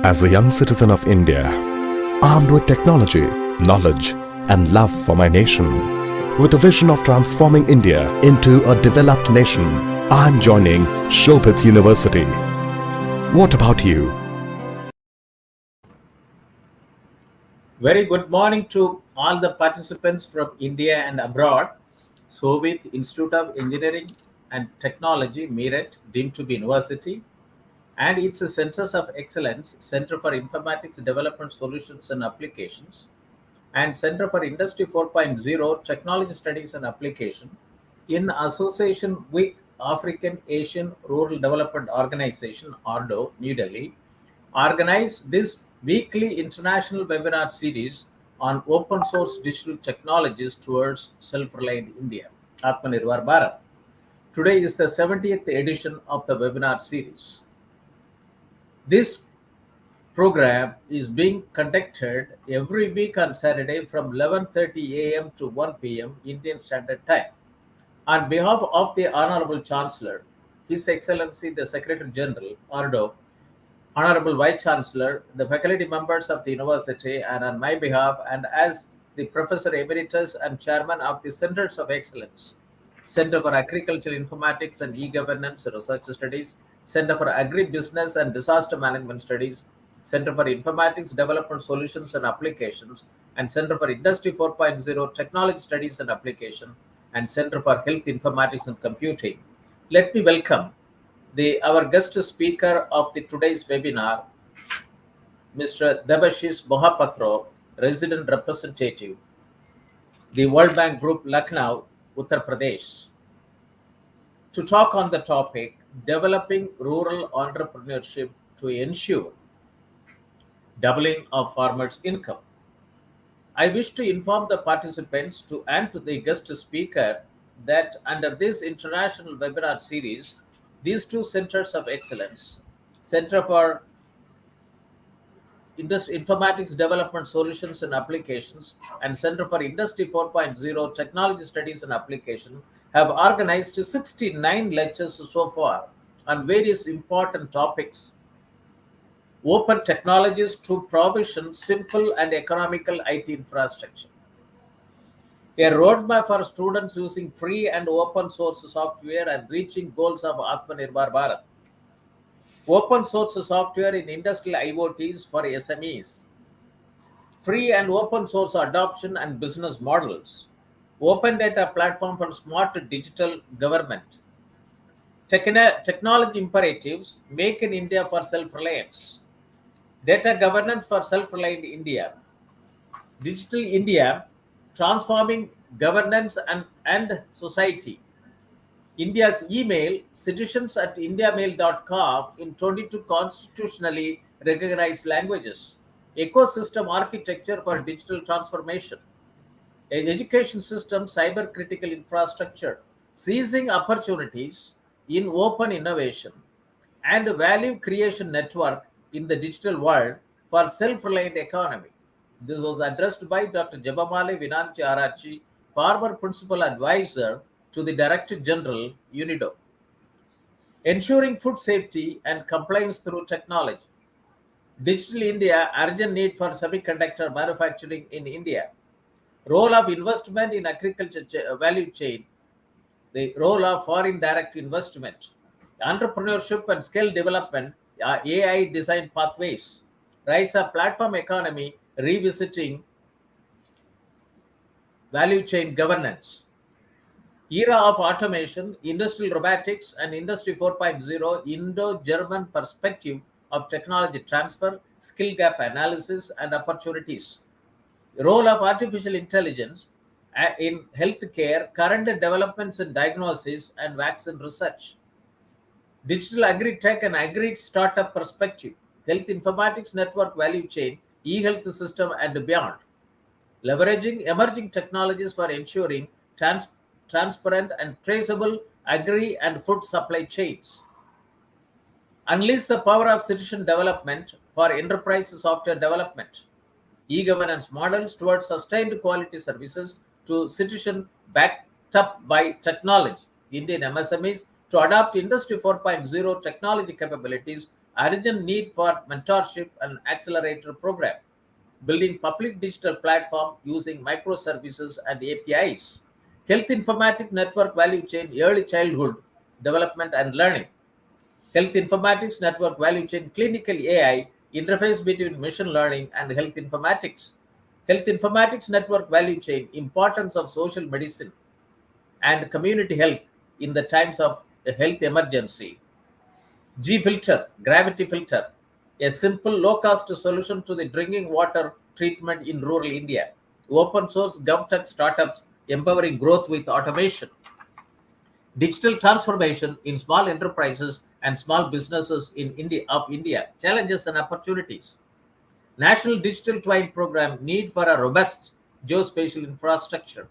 As a young citizen of India, armed with technology, knowledge, and love for my nation, with a vision of transforming India into a developed nation, I am joining Shobhit University. What about you? Very good morning to all the participants from India and abroad. Shobhit, Institute of Engineering and Technology, Meerut, deemed to be university, and it's a Centers of Excellence, Center for Informatics Development Solutions and Applications, and Center for Industry 4.0 Technology Studies and Application, in association with African Asian Rural Development Organization, (ARDO), New Delhi, organize this weekly international webinar series on open source digital technologies towards self-reliant India, Atmanirbhar Bharat. Today is the 70th edition of the webinar series. This program is being conducted every week on Saturday from 11:30 a.m. to 1 p.m. Indian Standard Time. On behalf of the Honorable Chancellor, His Excellency the Secretary General, ARDO, Honorable Vice Chancellor, the faculty members of the university, and on my behalf, and as the Professor Emeritus and Chairman of the Centers of Excellence, Center for Agricultural Informatics and E-Governance Research Studies, Center for Agribusiness and Disaster Management Studies, Center for Informatics Development Solutions and Applications, and Center for Industry 4.0 Technology Studies and Application, and Center for Health Informatics and Computing. Let me welcome our guest speaker of today's webinar, Mr. Debasis Mohapatra, Resident Representative, the World Bank Group, Lucknow, Uttar Pradesh, to talk on the topic developing rural entrepreneurship to ensure doubling of farmers' income. I wish to inform the participants and to the guest speaker that under this international webinar series, these two centers of excellence, Center for Informatics Development Solutions and Applications and Center for Industry 4.0 Technology Studies and Application, have organized 69 lectures so far on various important topics. Open technologies to provision simple and economical IT infrastructure. A roadmap for students using free and open source software and reaching goals of Atmanirbhar Bharat. Open source software in industrial IoTs for SMEs. Free and open source adoption and business models. Open data platform for smart digital government. Technology imperatives, make in India for self-reliance. Data governance for self-reliant India. Digital India, transforming governance and society. India's email, citizens@indiamail.com in 22 constitutionally recognized languages. Ecosystem architecture for digital transformation. An education system, cyber critical infrastructure, seizing opportunities in open innovation, and value creation network in the digital world for self-reliant economy. This was addressed by Dr. Jabamale Vinanchi Arachi, former principal advisor to the Director General, UNIDO. Ensuring food safety and compliance through technology. Digital India, urgent need for semiconductor manufacturing in India. Role of investment in agriculture value chain. The role of foreign direct investment. Entrepreneurship and skill development, AI design pathways. Rise of platform economy, revisiting value chain governance. Era of automation, industrial robotics, and Industry 4.0 Indo-German perspective of technology transfer, skill gap analysis, and opportunities. Role of artificial intelligence in healthcare, current developments in diagnosis and vaccine research. Digital agri-tech and agri-startup perspective, health informatics network value chain, e-health system, and beyond. Leveraging emerging technologies for ensuring transparent and traceable agri and food supply chains. Unleash the power of citizen development for enterprise software development. E-governance models towards sustained quality services to citizen backed up by technology. Indian MSMEs to adopt Industry 4.0 technology capabilities urgent need for mentorship and accelerator program, building public digital platform using microservices and APIs, health informatics network value chain, early childhood development and learning, health informatics network value chain, clinical AI, interface between machine learning and health informatics, health informatics network value chain, importance of social medicine and community health in the times of a health emergency. G filter, gravity filter, a simple low cost solution to the drinking water treatment in rural India. Open source GovTech startups empowering growth with automation. Digital transformation in small enterprises and small businesses in India, challenges and opportunities. National Digital Twin Program, need for a robust geospatial infrastructure.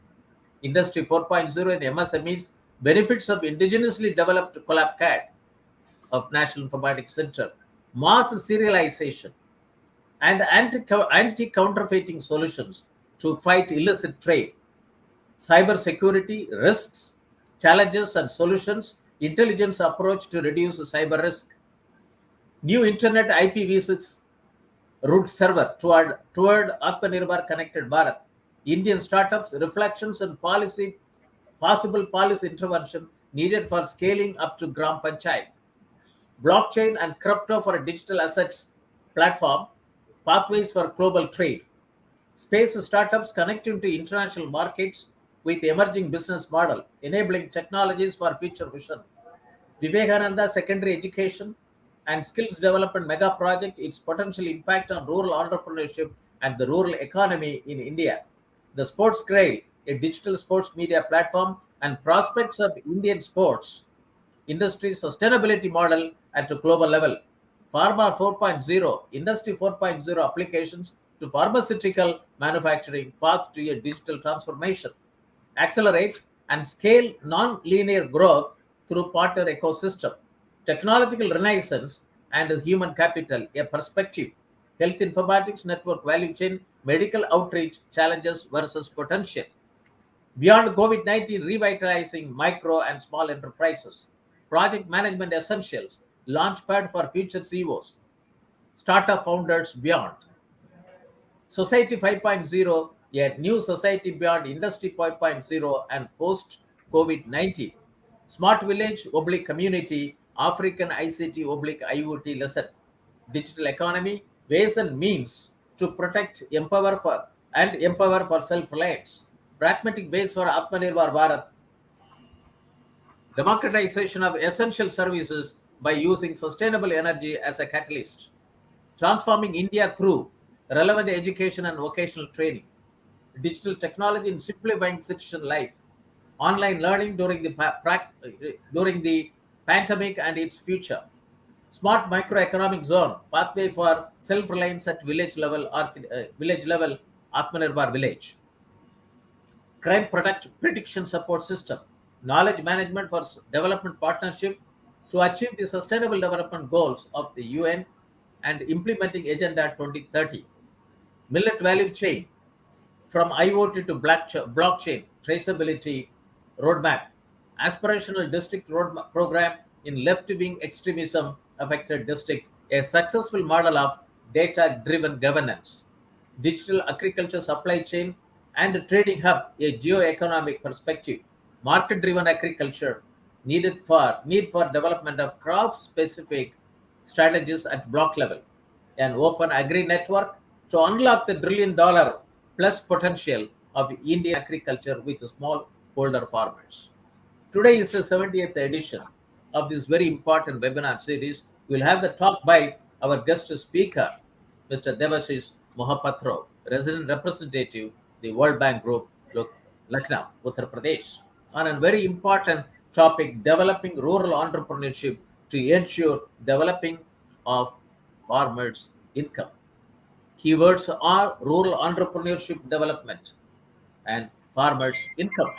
Industry 4.0 and MSMEs, benefits of indigenously developed collab CAD of National Informatics Center, mass serialization, and anti-counterfeiting solutions to fight illicit trade, cyber security risks, challenges and solutions, intelligence approach to reduce cyber risk, new internet IPv6 root server toward Atmanirbhar Connected Bharat, Indian startups, reflections and possible policy intervention needed for scaling up to Gram Panchayat, blockchain and crypto for a digital assets platform, pathways for global trade, space startups connecting to international markets with emerging business model, enabling technologies for future vision. Vivekananda Secondary Education and Skills Development Mega Project, its potential impact on rural entrepreneurship and the rural economy in India. The Sports Grail, a digital sports media platform, and prospects of Indian sports industry sustainability model at a global level. Pharma 4.0, Industry 4.0 applications to pharmaceutical manufacturing, path to a digital transformation. Accelerate and scale non-linear growth through partner ecosystem. Technological renaissance and human capital, a perspective. Health informatics network value chain, medical outreach, challenges versus potential. Beyond COVID-19, revitalizing micro and small enterprises. Project management essentials, launchpad for future CEOs, startup founders beyond. Society 5.0, a new society beyond Industry 5.0 and post COVID 19. Smart village oblique community, African ICT oblique IoT lesson. Digital economy, ways and means to protect, empower for self reliance. Pragmatic base for Atmanirbhar Bharat, democratization of essential services by using sustainable energy as a catalyst, transforming India through relevant education and vocational training, digital technology in simplifying citizen life, online learning during the pandemic and its future, smart microeconomic zone, pathway for self-reliance at village level, Atmanirbhar village, crime prediction support system, knowledge management for development partnership to achieve the sustainable development goals of the UN and implementing agenda 2030, millet value chain from IoT to blockchain traceability roadmap, aspirational district roadmap program in left-wing extremism affected district, a successful model of data-driven governance, digital agriculture supply chain and trading hub, a geo-economic perspective, market-driven agriculture need for development of crop-specific strategies at block level, an open agri network to unlock the $1 trillion plus potential of Indian agriculture with smallholder farmers. Today is the 70th edition of this very important webinar series. We'll have the talk by our guest speaker, Mr. Debasis Mohapatra, resident representative, the World Bank Group, Lucknow, Uttar Pradesh, on a very important topic, developing rural entrepreneurship to ensure developing of farmers' income. Keywords are rural entrepreneurship development and farmers' income.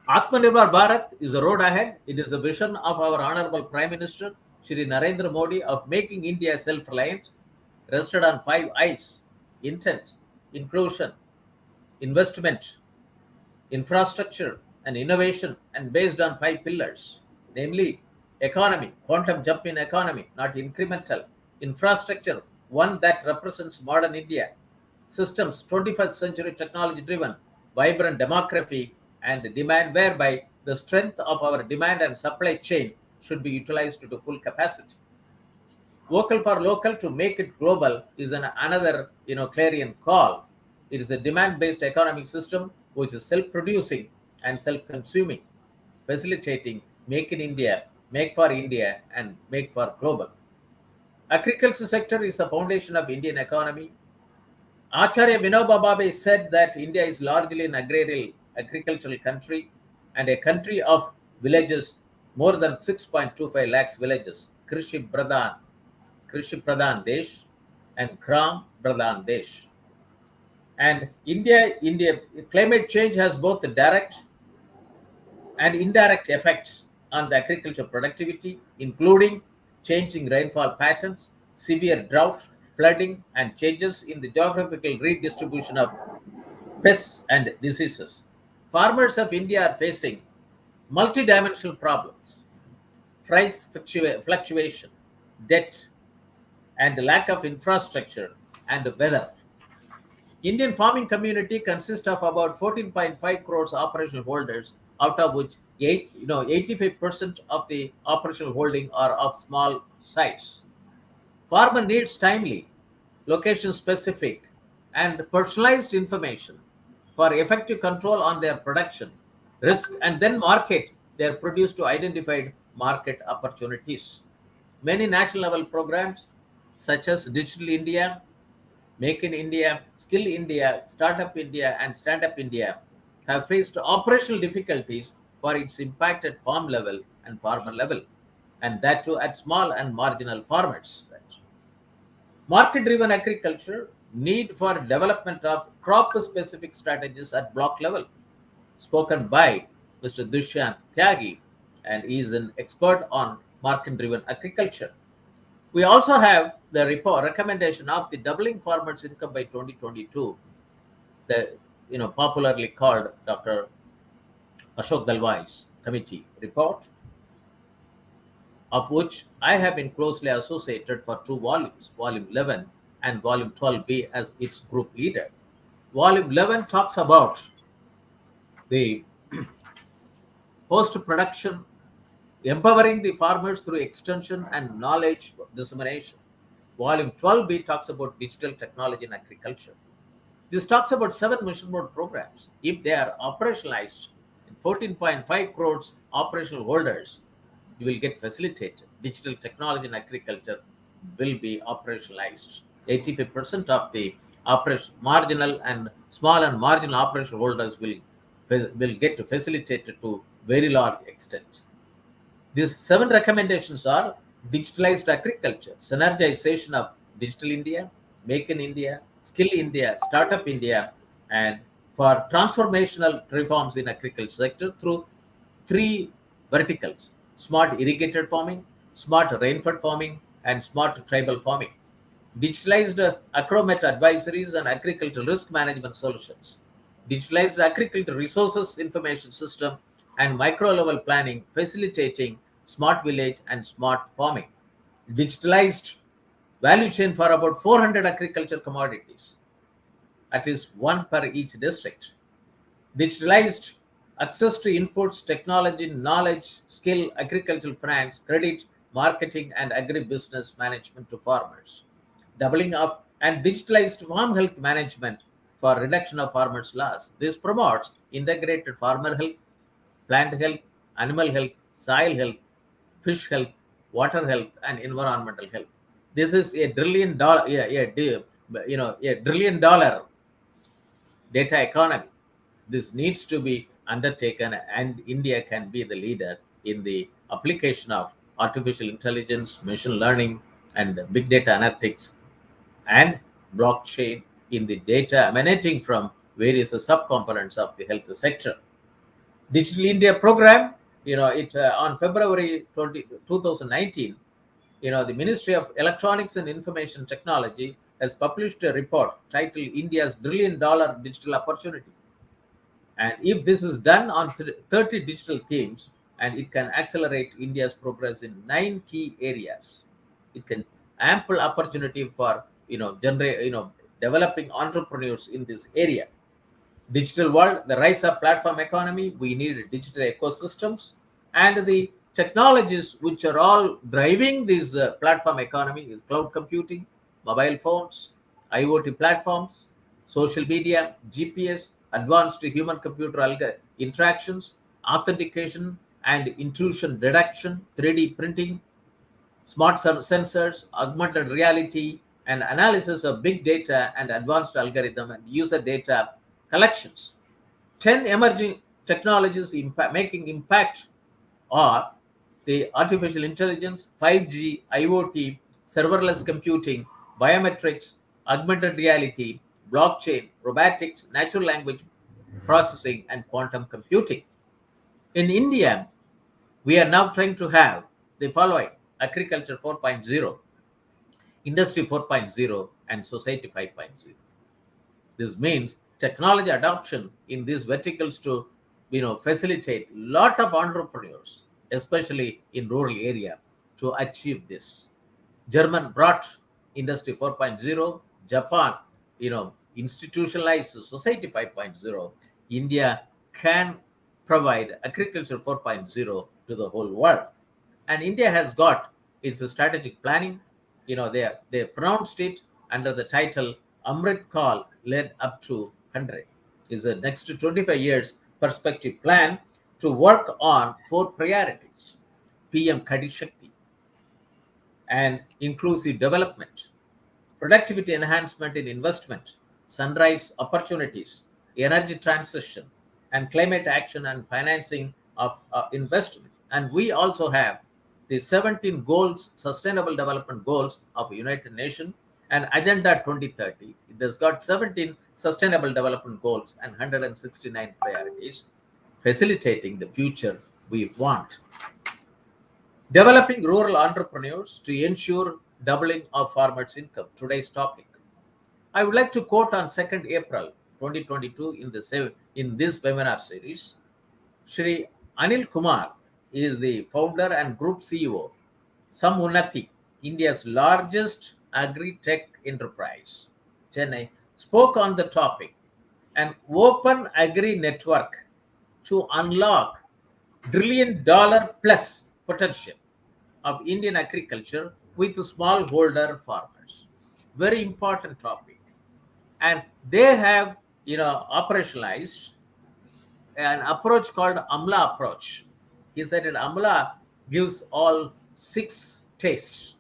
Atmanirbhar Bharat is the road ahead. It is the vision of our Honorable Prime Minister, Shri Narendra Modi, of making India self-reliant, rested on 5 I's: intent, inclusion, investment, infrastructure, and innovation, and based on 5 pillars, namely Economy, quantum jump in economy, not incremental. Infrastructure, one that represents modern India. Systems, 21st century technology driven, vibrant demography and demand, whereby the strength of our demand and supply chain should be utilized to full capacity. Vocal for local to make it global is another clarion call. It is a demand-based economic system which is self-producing and self-consuming, facilitating make in India, make for India, and make for global. Agriculture sector is the foundation of Indian economy. Acharya Vinoba Bhave said that India is largely an agrarian agricultural country and a country of villages, more than 6.25 lakhs villages. Krishi Pradhan Desh and Gram Pradhan Desh. And India, climate change has both the direct and indirect effects on the agricultural productivity, including changing rainfall patterns, severe drought, flooding, and changes in the geographical redistribution of pests and diseases. Farmers of India are facing multidimensional problems: price fluctuation, debt, and lack of infrastructure and weather. Indian farming community consists of about 14.5 crores operational holders, out of which 85% of the operational holding are of small size. Farmer needs timely, location-specific, and personalized information for effective control on their production, risk, and then market their produce to identified market opportunities. Many national level programs such as Digital India, Make in India, Skill India, Startup India, and Stand Up India have faced operational difficulties for its impact at farm level and farmer level, and that too at small and marginal farmers. Market driven agriculture, need for development of crop specific strategies at block level, spoken by Mr. Dushyant Tyagi, and he is an expert on market driven agriculture. We also have the report recommendation of the doubling farmers' income by 2022, the popularly called Dr. Ashok Dalwai's committee report, of which I have been closely associated for two volumes, Volume 11 and Volume 12B, as its group leader. Volume 11 talks about the post-production, empowering the farmers through extension and knowledge dissemination. Volume 12B talks about digital technology in agriculture. This talks about 7 mission mode programs. If they are operationalized in 14.5 crores operational holders, you will get facilitated. Digital technology in agriculture will be operationalized. 85% of the marginal and small and marginal operational holders will get facilitated to very large extent. These 7 recommendations are: digitalized agriculture, synergization of Digital India, Make in India, Skill India, Startup India, and for transformational reforms in agriculture sector through 3 verticals: smart irrigated farming, smart rainfed farming, and smart tribal farming. Digitalized acromet advisories and agricultural risk management solutions. Digitalized agricultural resources information system and micro level planning, facilitating smart village and smart farming. Digitalized value chain for about 400 agriculture commodities, at least one per each district. Digitalized access to inputs, technology, knowledge, skill, agricultural finance, credit, marketing, and agribusiness management to farmers. Doubling of and digitalized farm health management for reduction of farmers' loss. This promotes integrated farmer health, plant health, animal health, soil health, fish health, water health, and environmental health. This is a $1 trillion, $1 trillion data economy. This needs to be undertaken, and India can be the leader in the application of artificial intelligence, machine learning, and big data analytics and blockchain in the data emanating from various subcomponents of the health sector. Digital India program, on February 2019, the Ministry of Electronics and Information Technology has published a report titled India's $1 trillion digital opportunity. And if this is done on 30 digital themes and it can accelerate India's progress in 9 key areas. It can ample opportunity for generate developing entrepreneurs in this area. Digital world, the rise of platform economy, we need digital ecosystems, and the technologies which are all driving this platform economy is cloud computing, mobile phones, IoT platforms, social media, GPS, advanced human computer interactions, authentication and intrusion detection, 3D printing, smart sensors, augmented reality, and analysis of big data and advanced algorithm and user data collections. 10 emerging technologies making impact are the artificial intelligence, 5G, IoT, serverless computing, biometrics, augmented reality, blockchain, robotics, natural language processing, and quantum computing. In India, we are now trying to have the following: agriculture 4.0, industry 4.0, and society 5.0. This means technology adoption in these verticals to facilitate lot of entrepreneurs, especially in rural area, to achieve this. German brought industry 4.0, Japan institutionalized society 5.0. India can provide agriculture 4.0 to the whole world. And India has got its strategic planning. They pronounced it under the title Amrit Kal led up to 100. Is the next 25 years perspective plan to work on 4 priorities: PM Kadi Shakti and inclusive development, productivity enhancement in investment, sunrise opportunities, energy transition, and climate action and financing of investment. And we also have the 17 goals, sustainable development goals of United Nations and Agenda 2030. It has got 17 sustainable development goals and 169 priorities, facilitating the future we want. Developing rural entrepreneurs to ensure doubling of farmers' income. Today's topic. I would like to quote on 2nd April 2022 in this webinar series. Shri Anil Kumar is the founder and group CEO, Samunati, India's largest agri-tech enterprise, Chennai, spoke on the topic: an open agri network to unlock $1 trillion plus potential of Indian agriculture with smallholder farmers. Very important topic. And they have, operationalized an approach called AMLA approach. He said that AMLA gives all 6 tastes.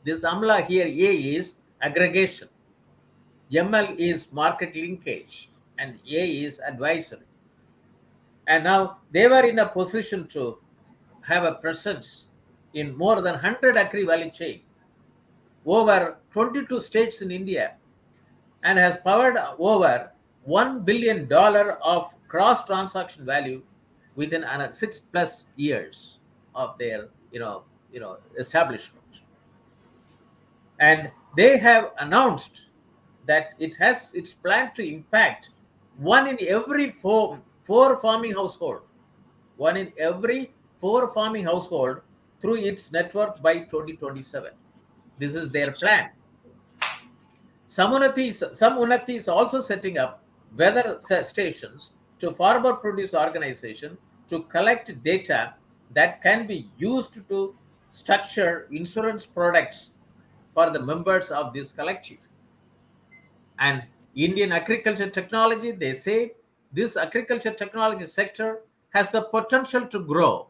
This AMLA here, A is aggregation, ML is market linkage, and A is advisory. And now they were in a position to have a presence in more than 100 agri value chain, over 22 states in India, and has powered over $1 billion of cross transaction value within 6+ years of their establishment. And they have announced that it's planned to impact one in every four farming household, one in every 4 farming household through its network by 2027. This is their plan. Some Unnati is also setting up weather stations to farmer produce organization to collect data that can be used to structure insurance products for the members of this collective. And Indian agriculture technology, they say this agriculture technology sector has the potential to grow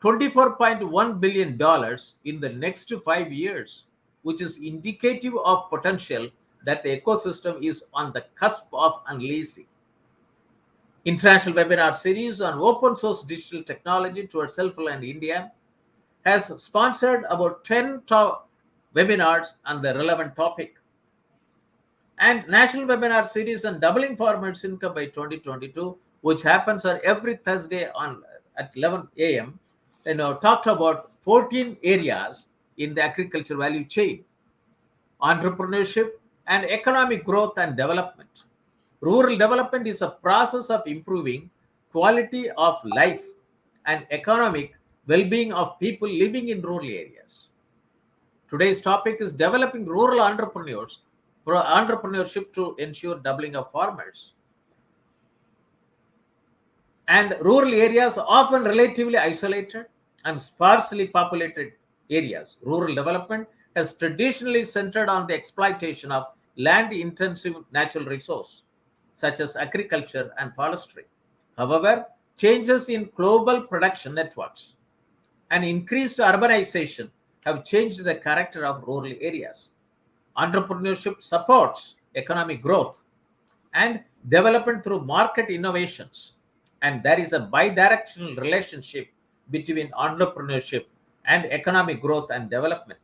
$24.1 billion in the next 5 years, which is indicative of potential that the ecosystem is on the cusp of unleashing. International webinar series on open source digital technology towards self-reliant India has sponsored about 10 top webinars on the relevant topic. And national webinar series on doubling farmers' income by 2022, which happens on every Thursday at 11 a.m., talked about 14 areas in the agriculture value chain: entrepreneurship and economic growth and development. Rural development is a process of improving quality of life and economic well-being of people living in rural areas. Today's topic is developing rural entrepreneurship to ensure doubling of farmers. And rural areas are often relatively isolated and sparsely populated areas. Rural development has traditionally centered on the exploitation of land-intensive natural resources such as agriculture and forestry. However, changes in global production networks and increased urbanization have changed the character of rural areas. Entrepreneurship supports economic growth and development through market innovations, and there is a bidirectional relationship between entrepreneurship and economic growth and development.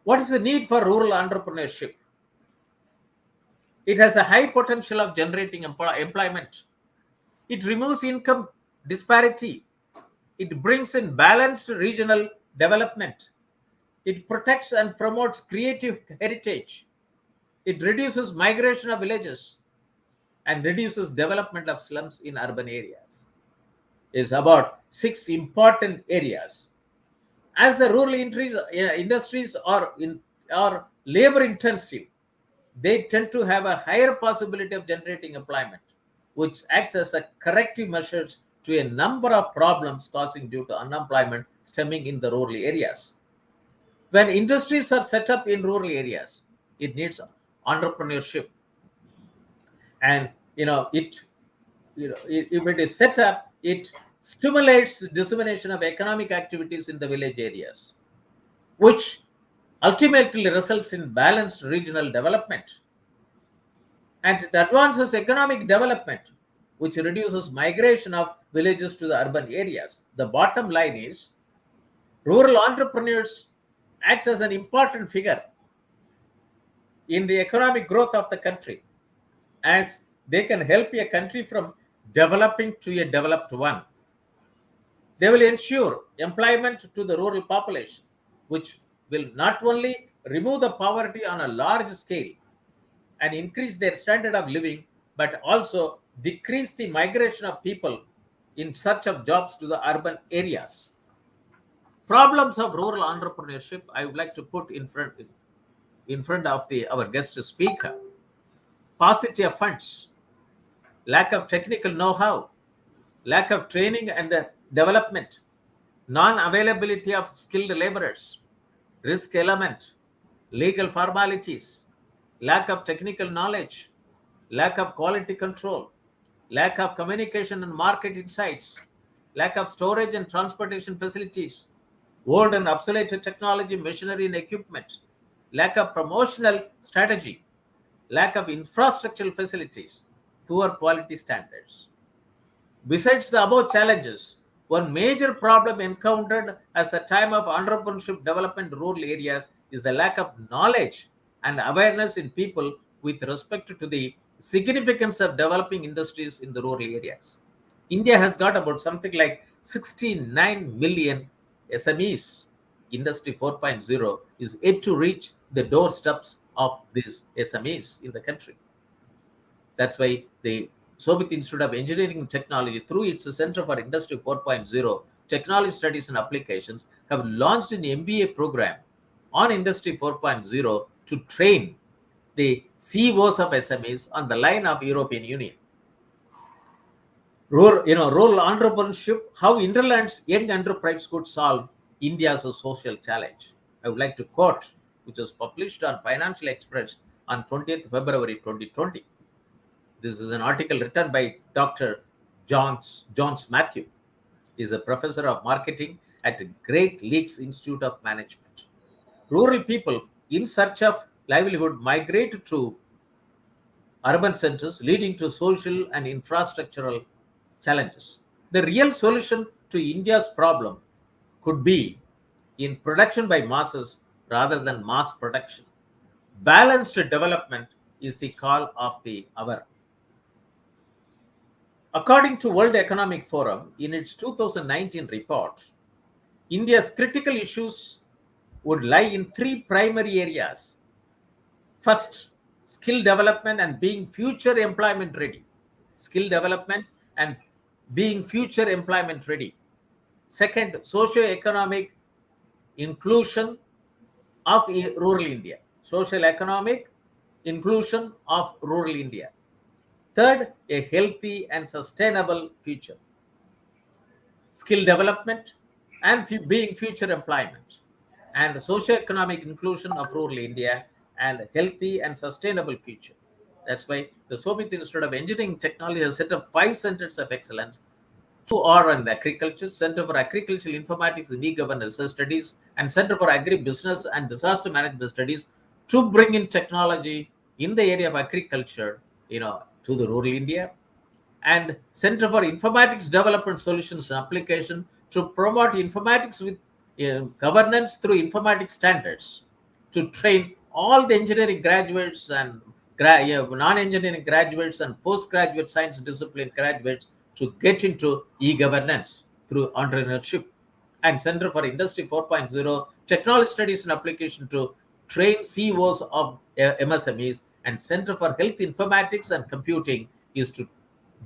What is the need for rural entrepreneurship? It has a high potential of generating employment. It removes income disparity. It brings in balanced regional development. It protects and promotes creative heritage. It reduces migration of villages and reduces development of slums in urban areas. Is about 6 important areas. As the rural industries are labor intensive, they tend to have a higher possibility of generating employment, which acts as a corrective measure to a number of problems causing due to unemployment stemming in the rural areas. When industries are set up in rural areas, it needs entrepreneurship, and if it is set up, it stimulates the dissemination of economic activities in the village areas, which ultimately results in balanced regional development, and it advances economic development, which reduces migration of villages to the urban areas. The bottom line is rural entrepreneurs act as an important figure in the economic growth of the country, as they can help a country from developing to a developed one. They will ensure employment to the rural population, which will not only remove the poverty on a large scale and increase their standard of living, but also decrease the migration of people in search of jobs to the urban areas. Problems of rural entrepreneurship I would like to put in front of our guest speaker. Paucity of funds, lack of technical know-how, lack of training and development, non-availability of skilled laborers, risk element, legal formalities, lack of technical knowledge, lack of quality control, lack of communication and market insights, lack of storage and transportation facilities, old and obsolete technology, machinery and equipment, lack of promotional strategy, lack of infrastructural facilities, poor quality standards. Besides the above challenges, one major problem encountered as the time of entrepreneurship development in rural areas is the lack of knowledge and awareness in people with respect to the significance of developing industries in the rural areas. India has got about something like 69 million SMEs. Industry 4.0 is yet to reach the doorsteps of these SMEs in the country. That's why the Shobhit Institute of Engineering and Technology, through its Center for Industry 4.0 Technology Studies and Applications, have launched an MBA program on Industry 4.0 to train the CEOs of SMEs on the line of European Union. Rural entrepreneurship, how Interland's young enterprise could solve India's social challenge. I would like to quote, which was published on Financial Express on 20th February 2020. This is an article written by Dr. Jones Matthew. He is a professor of marketing at Great Lakes Institute of Management. Rural people in search of livelihood migrate to urban centers, leading to social and infrastructural challenges. The real solution to India's problem could be in production by masses rather than mass production. Balanced development is the call of the hour. According to World Economic Forum, in its 2019 report, India's critical issues would lie in 3 primary areas. First, skill development and being future employment ready. Skill development and being future employment ready. Second, socio-economic inclusion of rural India. Social economic inclusion of rural India. Third, a healthy and sustainable future. Skill development and being future employment. And socio-economic inclusion of rural India and healthy and sustainable future. That's why the Shobhit Institute of Engineering and Technology has set up 5 centers of excellence. 2 are in agriculture, Center for Agricultural Informatics and E-Governance Research Studies, and Center for Agri-Business and Disaster Management Studies to bring in technology in the area of agriculture, to the rural India, and Center for Informatics Development Solutions and Application to promote informatics with governance through informatics standards, to train all the engineering graduates and non-engineering graduates and postgraduate science discipline graduates to get into e-governance through entrepreneurship, and Center for Industry 4.0 Technology Studies and Application to train CEOs of MSMEs, and Center for Health Informatics and Computing is to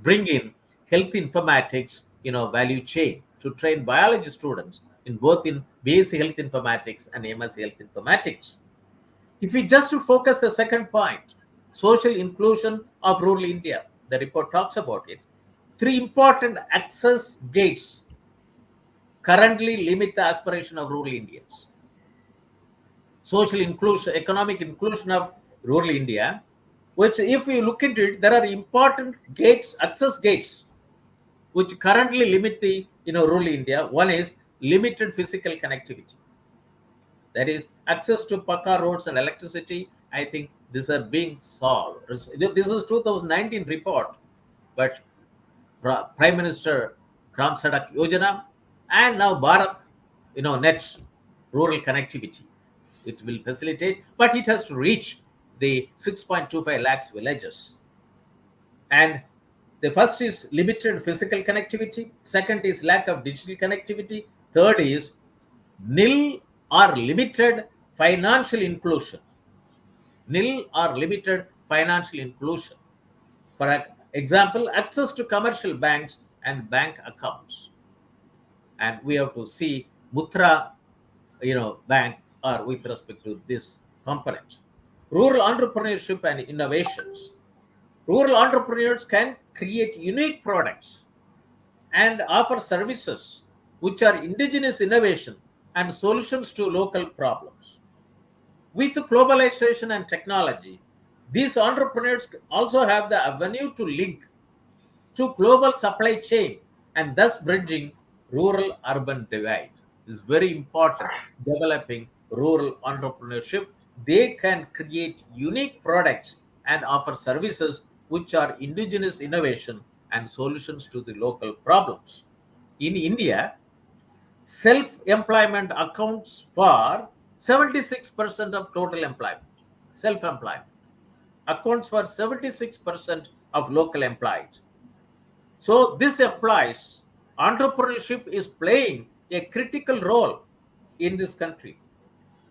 bring in health informatics, value chain, to train biology students in both in BSc Health Informatics and MSc Health Informatics. If we just to focus the second point, social inclusion of rural India, the report talks about it. 3 important access gates currently limit the aspiration of rural Indians. Social inclusion, economic inclusion of rural India, which if you look into it, there are important gates, access gates, which currently limit the rural India. One is limited physical connectivity. That is access to Paka roads and electricity. I think these are being solved. This is 2019 report, but Prime Minister Gram Sadak Yojana and now Bharat, net rural connectivity. It will facilitate, but it has to reach the 6.25 lakhs villages. And the first is limited physical connectivity. Second is lack of digital connectivity. Third is nil or limited financial inclusion. Nil or limited financial inclusion. For example, access to commercial banks and bank accounts. And we have to see Mutra, banks are with respect to this component. Rural entrepreneurship and innovations. Rural entrepreneurs can create unique products and offer services which are indigenous innovation and solutions to local problems. With globalization and technology, these entrepreneurs also have the avenue to link to global supply chain and thus bridging rural urban divide. Is very important. Developing rural entrepreneurship, they can create unique products and offer services which are indigenous innovation and solutions to the local problems. In India, self-employment accounts for 76% of total employment. Self-employment accounts for 76% of local employed. So this implies entrepreneurship is playing a critical role in this country.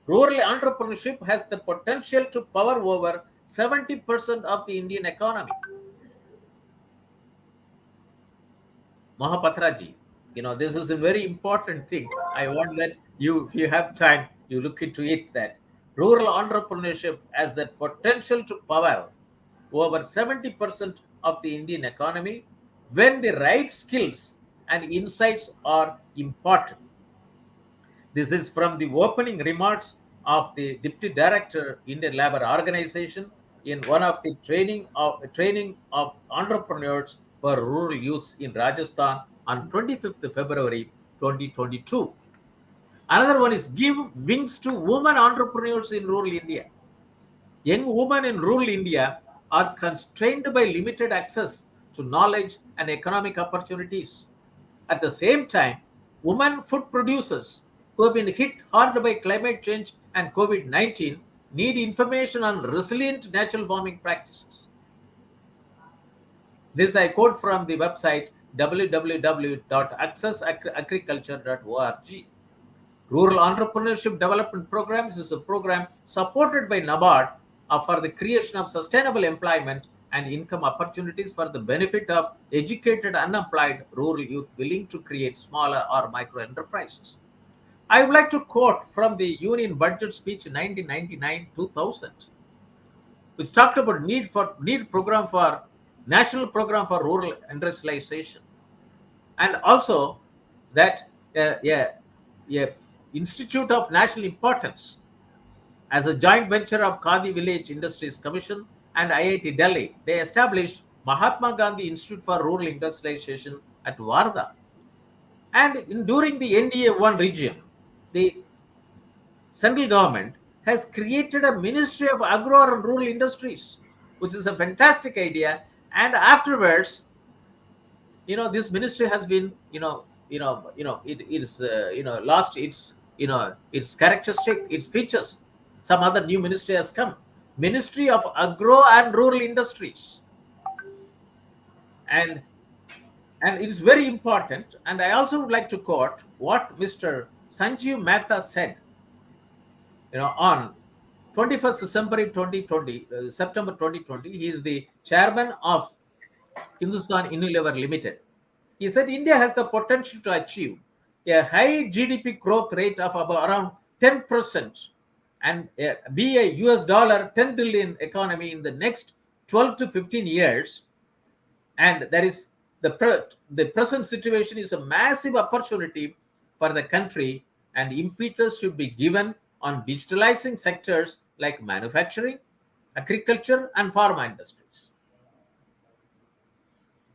Rural entrepreneurship has the potential to power over 70% of the Indian economy. Mohapatra ji, this is a very important thing. I want that you, if you have time, you look into it, that rural entrepreneurship has the potential to power over 70% of the Indian economy when the right skills and insights are important. This is from the opening remarks of the Deputy Director, Indian Labour Organization, in one of the training of entrepreneurs for rural youth in Rajasthan on 25th February 2022. Another one is give wings to women entrepreneurs in rural India. Young women in rural India are constrained by limited access to knowledge and economic opportunities. At the same time, women food producers who have been hit hard by climate change and COVID 19 need information on resilient natural farming practices. This I quote from the website www.accessagriculture.org. Rural Entrepreneurship Development Programs is a program supported by NABARD for the creation of sustainable employment and income opportunities for the benefit of educated unemployed rural youth willing to create smaller or micro enterprises. I would like to quote from the Union Budget Speech 1999-2000, which talked about need program for national program for rural industrialization, and also that a institute of national importance as a joint venture of Khadi Village Industries Commission and IIT Delhi. They established Mahatma Gandhi Institute for Rural Industrialization at Wardha. And during the NDA-1 region, the central government has created a Ministry of Agro and Rural Industries, which is a fantastic idea. And afterwards, this ministry has been, it is, lost its, its characteristic, its features. Some other new ministry has come, Ministry of Agro and Rural Industries, and it is very important. And I also would like to quote what Mr. Sanjeev Mehta said, on 21st September 2020. September 2020, he is the chairman of Hindustan Unilever Limited. He said India has the potential to achieve a high GDP growth rate of about around 10% and be a US dollar 10 trillion economy in the next 12 to 15 years. And there is the present situation is a massive opportunity for the country, and impetus should be given on digitalizing sectors like manufacturing, agriculture, and pharma industries.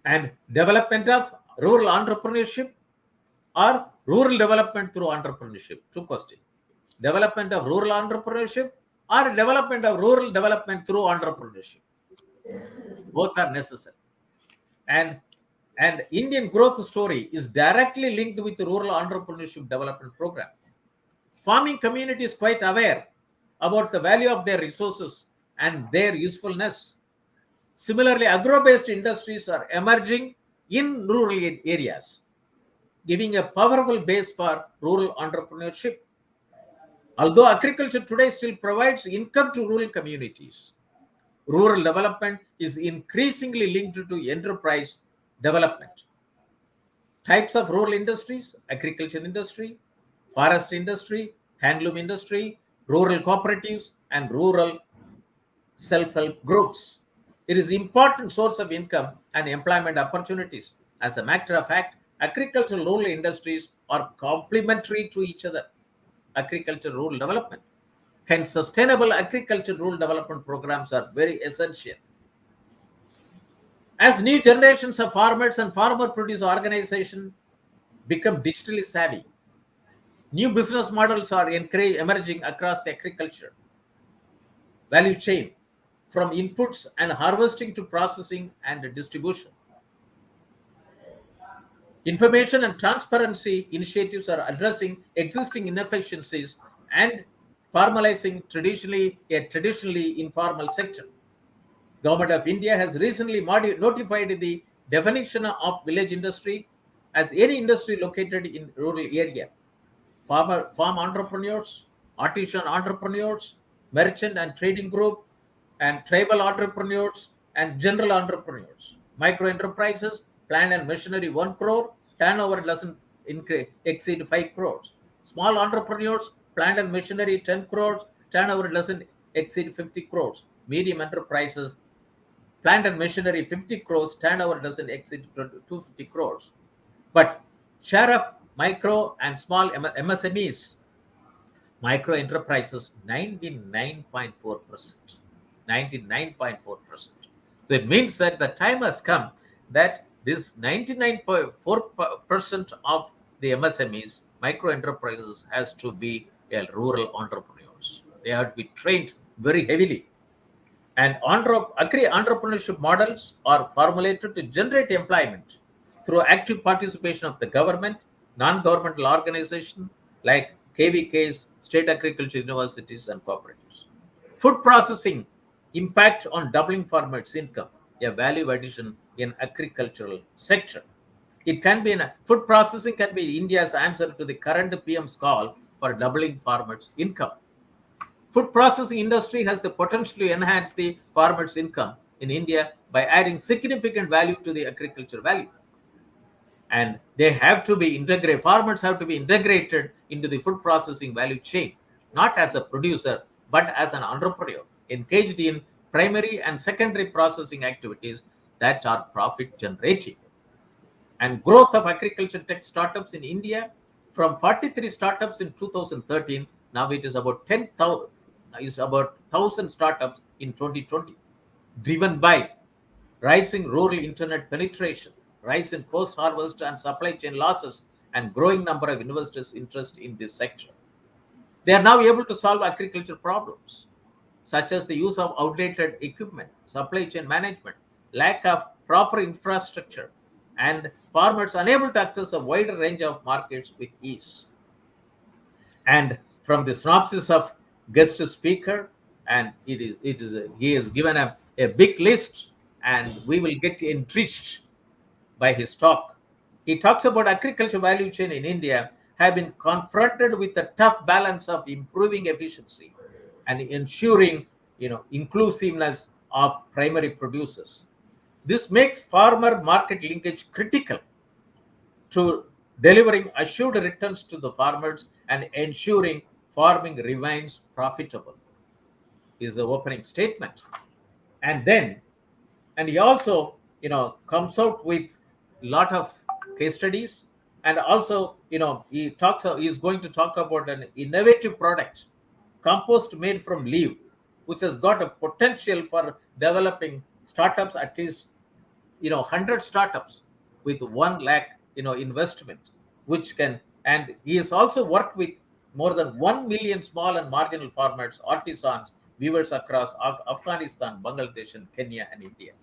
And development of rural entrepreneurship or rural development through entrepreneurship. Two questions. Development of rural entrepreneurship or development of rural development through entrepreneurship. Both are necessary. And Indian growth story is directly linked with the rural entrepreneurship development program. Farming community is quite aware about the value of their resources and their usefulness. Similarly, agro-based industries are emerging in rural areas, giving a powerful base for rural entrepreneurship. Although agriculture today still provides income to rural communities, rural development is increasingly linked to enterprise development. Types of rural industries: agriculture industry, forest industry, handloom industry, rural cooperatives, and rural self-help groups. It is an important source of income and employment opportunities. As a matter of fact, agricultural rural industries are complementary to each other. Agriculture rural development. Hence, sustainable agriculture rural development programs are very essential. As new generations of farmers and farmer produce organizations become digitally savvy, new business models are emerging across the agriculture value chain, from inputs and harvesting to processing and distribution. Information and transparency initiatives are addressing existing inefficiencies and formalizing a traditionally informal sector. Government of India has recently notified the definition of village industry as any industry located in rural area. Farm entrepreneurs, artisan entrepreneurs, merchant and trading group, and tribal entrepreneurs and general entrepreneurs. Micro enterprises, plant and machinery 1 crore, turnover doesn't exceed 5 crores. Small entrepreneurs, plant and machinery 10 crores, turnover doesn't exceed 50 crores. Medium enterprises, plant and machinery 50 crores, turnover doesn't exceed 250 crores. But share of micro and small MSMEs, micro enterprises, 99.4%. 99.4%. So it means that the time has come that this 99.4% of the MSMEs, micro enterprises, has to be rural entrepreneurs. They have to be trained very heavily. And entrepreneurship models are formulated to generate employment through active participation of the government, non-governmental organizations like KVKs, state agriculture universities, and cooperatives. Food processing impact on doubling farmers' income, a value addition in agricultural sector. It can be food processing can be India's answer to the current PM's call for doubling farmers' income. Food processing industry has the potential to enhance the farmers' income in India by adding significant value to the agriculture value. And they have to be integrated, farmers have to be integrated into the food processing value chain, not as a producer, but as an entrepreneur, engaged in primary and secondary processing activities that are profit generating. And growth of agriculture tech startups in India from 43 startups in 2013, now it is about 10,000, is about 1,000 startups in 2020, driven by rising rural internet penetration, rise in post-harvest and supply chain losses, and growing number of investors' interest in this sector. They are now able to solve agriculture problems, such as the use of outdated equipment, supply chain management, lack of proper infrastructure, and farmers unable to access a wider range of markets with ease. And from the synopsis of guest speaker, and he has given a big list, and we will get enriched by his talk. He talks about agriculture value chain in India have been confronted with the tough balance of improving efficiency and ensuring inclusiveness of primary producers. This makes farmer market linkage critical to delivering assured returns to the farmers and ensuring farming remains profitable, is the opening statement. And then, and he also comes out with a lot of case studies, and also he's going to talk about an innovative product, compost made from leaf, which has got a potential for developing startups, at least 100 startups with 1 lakh investment, which can. And he has also worked with more than 1 million small and marginal farmers, artisans, weavers across Afghanistan, Bangladesh, and Kenya and India.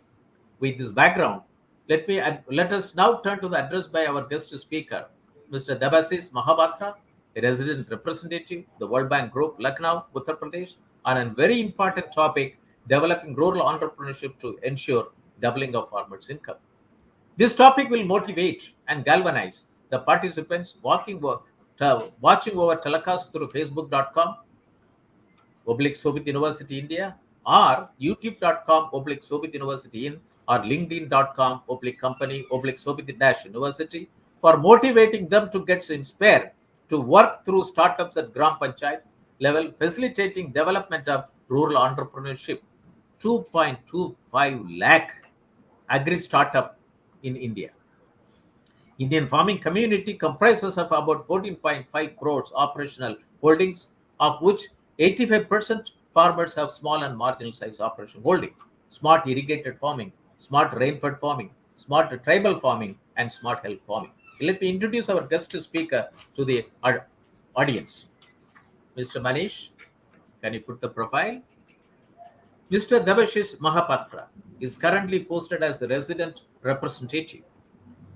With this background, let us now turn to the address by our guest speaker, Mr. Debasis Mohapatra, a resident representative, the World Bank Group, Lucknow, Uttar Pradesh, on a very important topic: developing rural entrepreneurship to ensure doubling of farmers' income. This topic will motivate and galvanize the participants watching over telecast through facebook.com/Shobhit University India, or youtube.com/Shobhit University in, or linkedin.com/company/Shobhit University, for motivating them to get inspired to work through startups at Gram Panchayat level, facilitating development of rural entrepreneurship. 2.25 lakh agri startup in India. Indian farming community comprises of about 14.5 crores operational holdings, of which 85% farmers have small and marginal size operation holding, smart irrigated farming, smart rainfed farming, smart tribal farming, and smart health farming. Let me introduce our guest speaker to the audience. Mr. Manish, can you put the profile? Mr. Debasis Mohapatra is currently posted as the resident representative,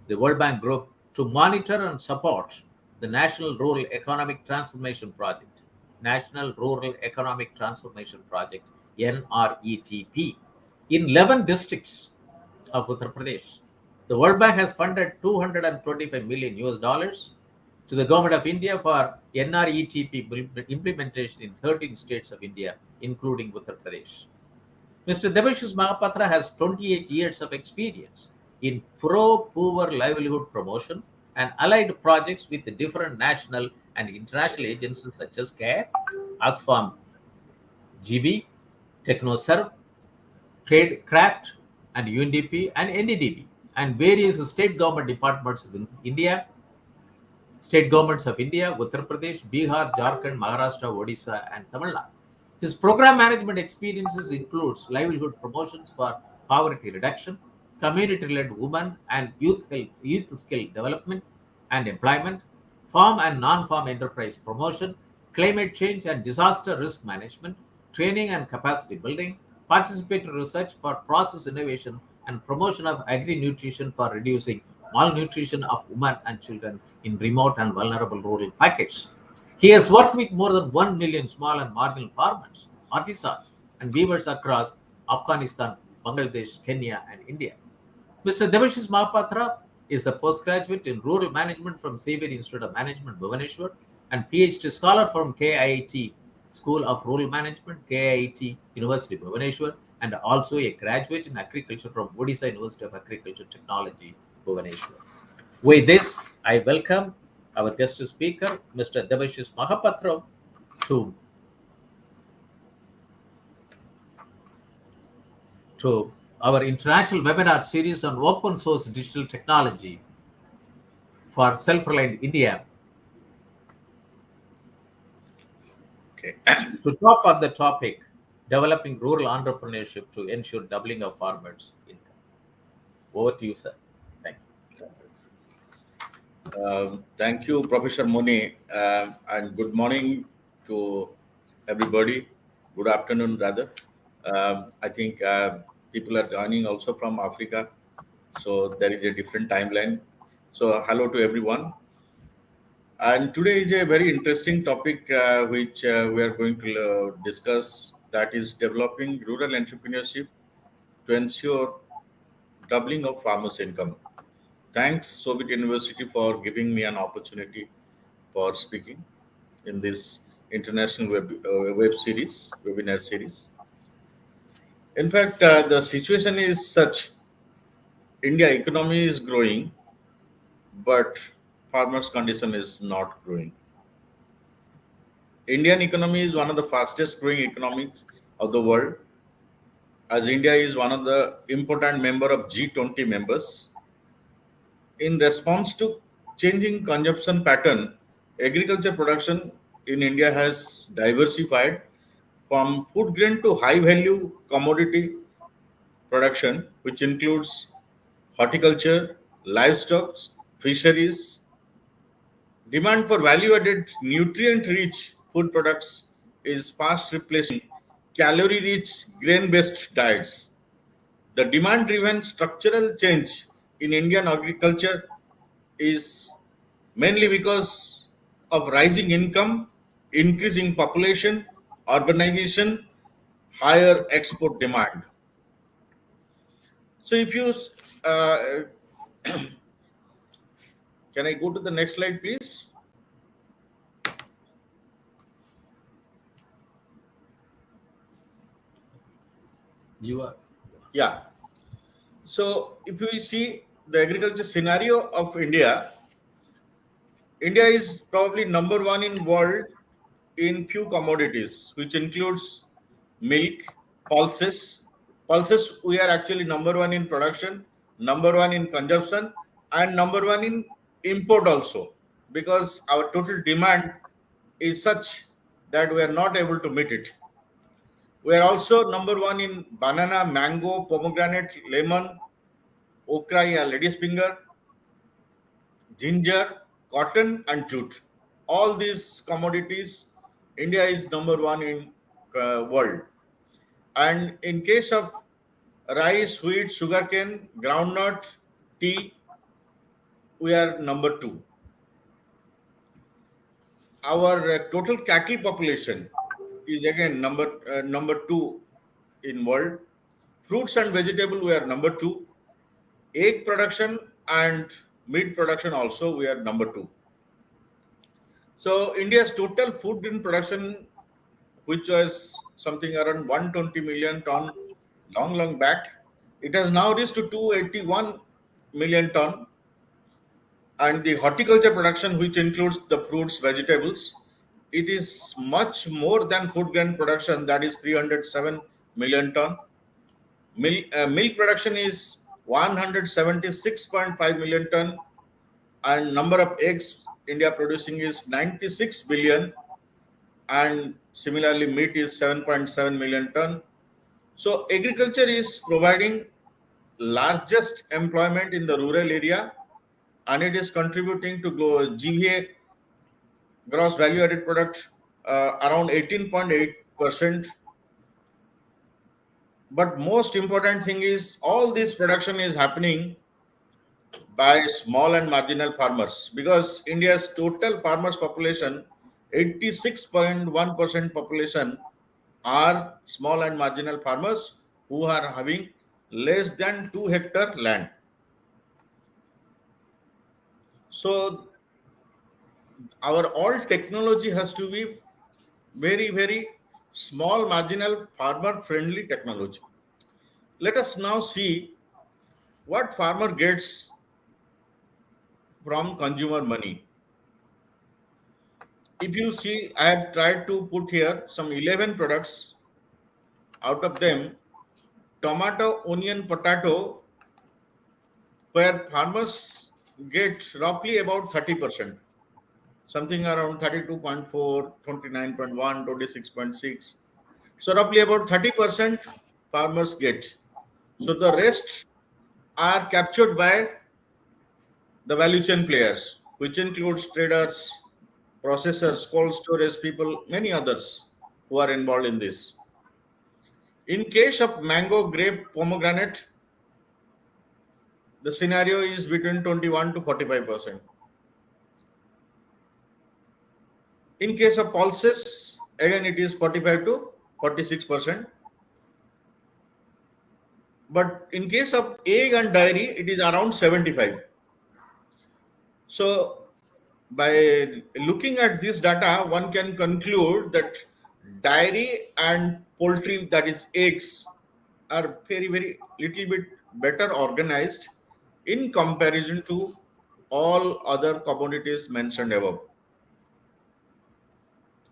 the World Bank Group, to monitor and support the National Rural Economic Transformation Project, National Rural Economic Transformation Project, NRETP, in 11 districts of Uttar Pradesh. The World Bank has funded $225 million to the Government of India for NRETP implementation in 13 states of India, including Uttar Pradesh. Mr. Debasis Mohapatra has 28 years of experience in pro-poor livelihood promotion and allied projects with different national and international agencies such as CARE, Oxfam GB, TechnoServe, Tradecraft, and UNDP and NDDB, and various state government departments of India, state governments of India, Uttar Pradesh, Bihar, Jharkhand, Maharashtra, Odisha, and Tamil Nadu. His program management experiences includes livelihood promotions for poverty reduction, community-led women and youth skill development and employment, farm and non-farm enterprise promotion, climate change and disaster risk management, training and capacity building, participatory research for process innovation, and promotion of agri-nutrition for reducing malnutrition of women and children in remote and vulnerable rural pockets. He has worked with more than 1 million small and marginal farmers, artisans, and weavers across Afghanistan, Bangladesh, Kenya, and India. Mr. Debasis Mohapatra is a postgraduate in rural management from Xavier Institute of Management, Bhubaneswar, and PhD scholar from KIIT School of Rural Management, KIIT University, Bhubaneswar, and also a graduate in agriculture from Odisha University of Agriculture Technology, Bhubaneswar. With this, I welcome our guest speaker, Mr. Debasis Mohapatra, to, to our international webinar series on open source digital technology for self-reliant India. Okay. To talk on the topic, developing rural entrepreneurship to ensure doubling of farmers' income. Over to you, sir. Thank you. Thank you, Professor Moni, and good morning to everybody. Good afternoon, rather. I think people are joining also from Africa, so there is a different timeline. So, hello to everyone. And today is a very interesting topic which we are going to discuss. That is developing rural entrepreneurship to ensure doubling of farmers' income. Thanks, Soviet University, for giving me an opportunity for speaking in this international web series, webinar series. In fact, the situation is such: India economy is growing, but farmers' condition is not growing. Indian economy is one of the fastest growing economies of the world, as India is one of the important member of G20 members. In response to changing consumption pattern, agriculture production in India has diversified from food grain to high value commodity production, which includes horticulture, livestock, fisheries. Demand for value added, nutrient rich food products is fast replacing calorie rich grain based diets. The demand driven structural change in Indian agriculture is mainly because of rising income, increasing population, urbanization, higher export demand. So, if you uh, can I go to the next slide, please? You are. Yeah. So, if you see the agriculture scenario of India, India is probably number one in world in few commodities, which includes milk, pulses. Pulses, we are actually number one in production, number one in consumption, and number one in import also, because our total demand is such that we are not able to meet it. We are also number one in banana, mango, pomegranate, lemon, okra, yeah, lady's finger, ginger, cotton, and jute. All these commodities, India is number one in world. And in case of rice, wheat, sugarcane, groundnut, tea, we are number two. Our total cattle population is again number two in world. Fruits and vegetable, we are number two. Egg production and meat production also, we are number two. So India's total food grain production, which was something around 120 million ton long back, it has now reached to 281 million ton. And the horticulture production, which includes the fruits, vegetables, it is much more than food grain production, that is 307 million ton. Milk production is 176.5 million ton, and number of eggs India producing is 96 billion, and similarly meat is 7.7 million ton. So agriculture is providing largest employment in the rural area, and it is contributing to GVA, gross value added product, around 18.8%. But most important thing is all this production is happening by small and marginal farmers, because India's total farmers population, 86.1% population are small and marginal farmers who are having less than 2 hectare land. So our all technology has to be very small marginal farmer friendly technology. Let us now see what farmer gets from consumer money. If you see, I have tried to put here some 11 products. Out of them, tomato, onion, potato, where farmers get roughly about 30%, something around 32.4, 29.1, 26.6. So roughly about 30% farmers get. So the rest are captured by the value chain players, which includes traders, processors, cold storage people, many others who are involved in this. In case of mango, grape, pomegranate, the scenario is between 21 to 45%. In case of pulses, again it is 45 to 46%. But in case of egg and dairy, it is around 75. So by looking at this data, one can conclude that dairy and poultry, that is eggs, are very, very little bit better organized in comparison to all other commodities mentioned above.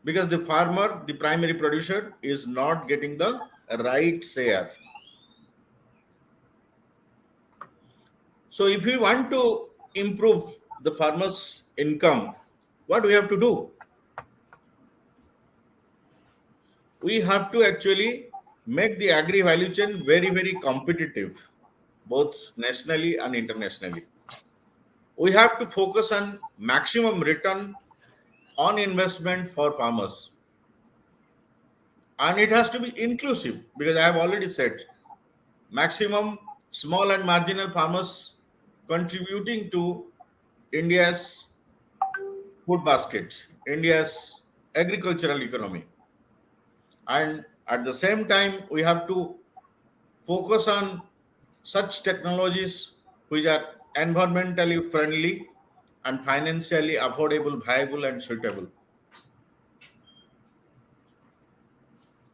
Because the farmer, the primary producer, is not getting the right share. So if we want to improve the farmer's income, what we have to do? We have to actually make the agri value chain very, very competitive, both nationally and internationally. We have to focus on maximum return on investment for farmers. And it has to be inclusive, because I have already said maximum small and marginal farmers contributing to India's food basket, India's agricultural economy. And at the same time, we have to focus on such technologies which are environmentally friendly and financially affordable, viable, and suitable.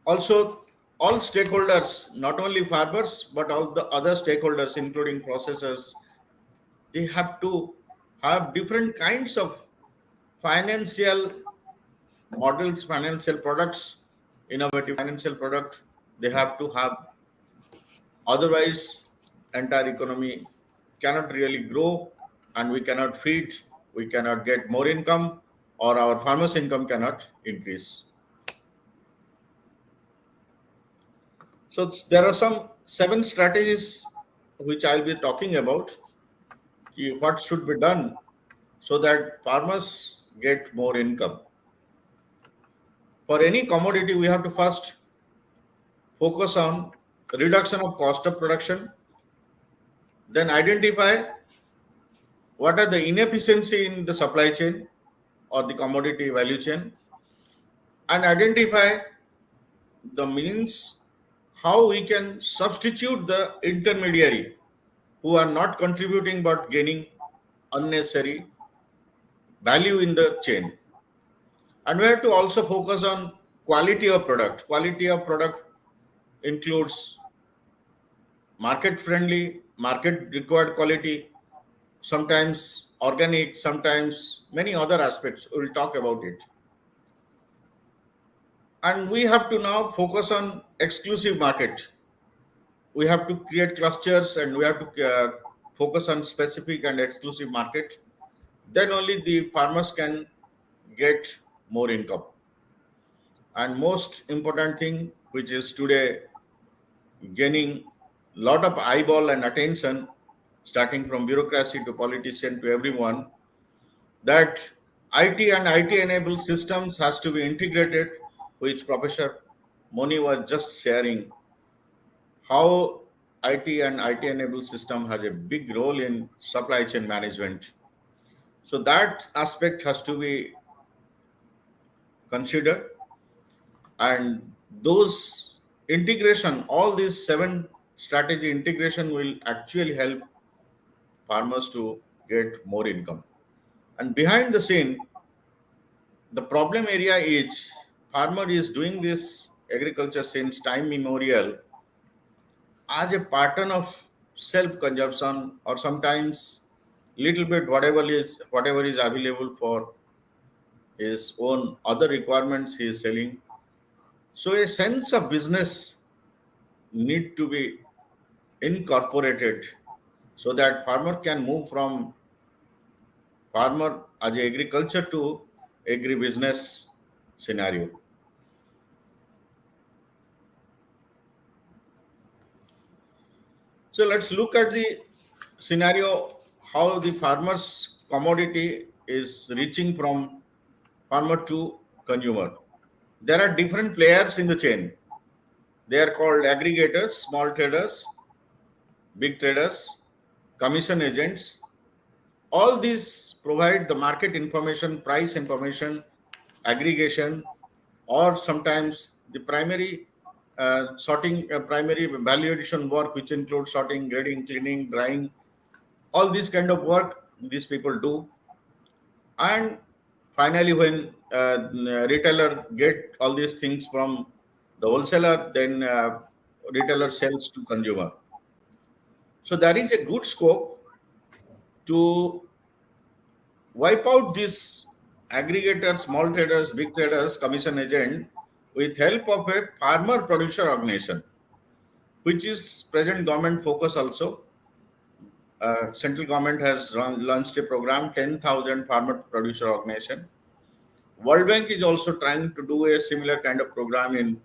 Also, all stakeholders, not only farmers, but all the other stakeholders, including processors, they have to have different kinds of financial models, financial products, innovative financial product. They have to have, otherwise entire economy cannot really grow, and we cannot feed, we cannot get more income, or our farmers' income cannot increase. So there are some 7 strategies which I'll be talking about. What should be done so that farmers get more income. For any commodity, we have to first focus on reduction of cost of production, then identify what are the inefficiency in the supply chain or the commodity value chain, and identify the means how we can substitute the intermediary who are not contributing but gaining unnecessary value in the chain. And we have to also focus on quality of product. Quality of product includes market friendly, market required quality, sometimes organic, sometimes many other aspects. We'll talk about it. And we have to now focus on exclusive market. We have to create clusters, and we have to focus on specific and exclusive market. Then only the farmers can get more income. And most important thing, which is today gaining lot of eyeball and attention, starting from bureaucracy to politician to everyone, that IT and IT enabled systems has to be integrated, which Professor Moni was just sharing, how IT and IT enabled system has a big role in supply chain management. So that aspect has to be considered, and those integration, all these 7 strategy integration will actually help farmers to get more income. And behind the scene, the problem area is farmer is doing this agriculture since time immemorial, as a pattern of self-consumption, or sometimes little bit whatever is available for his own other requirements he is selling. So a sense of business need to be incorporated so that farmer can move from farmer as a agriculture to agribusiness scenario. So let's look at the scenario how the farmer's commodity is reaching from farmer to consumer. There are different players in the chain. They are called aggregators, small traders, big traders, commission agents. All these provide the market information, price information, aggregation, or sometimes the primary sorting, primary value addition work, which includes sorting, grading, cleaning, drying, all this kind of work these people do. And finally, when retailer get all these things from the wholesaler, then retailer sells to consumer. So there is a good scope to wipe out these aggregators, small traders, big traders, commission agent with help of a farmer producer organization, which is present government focus also. Central government has launched a program, 10,000 farmer producer organization. World Bank is also trying to do a similar kind of program in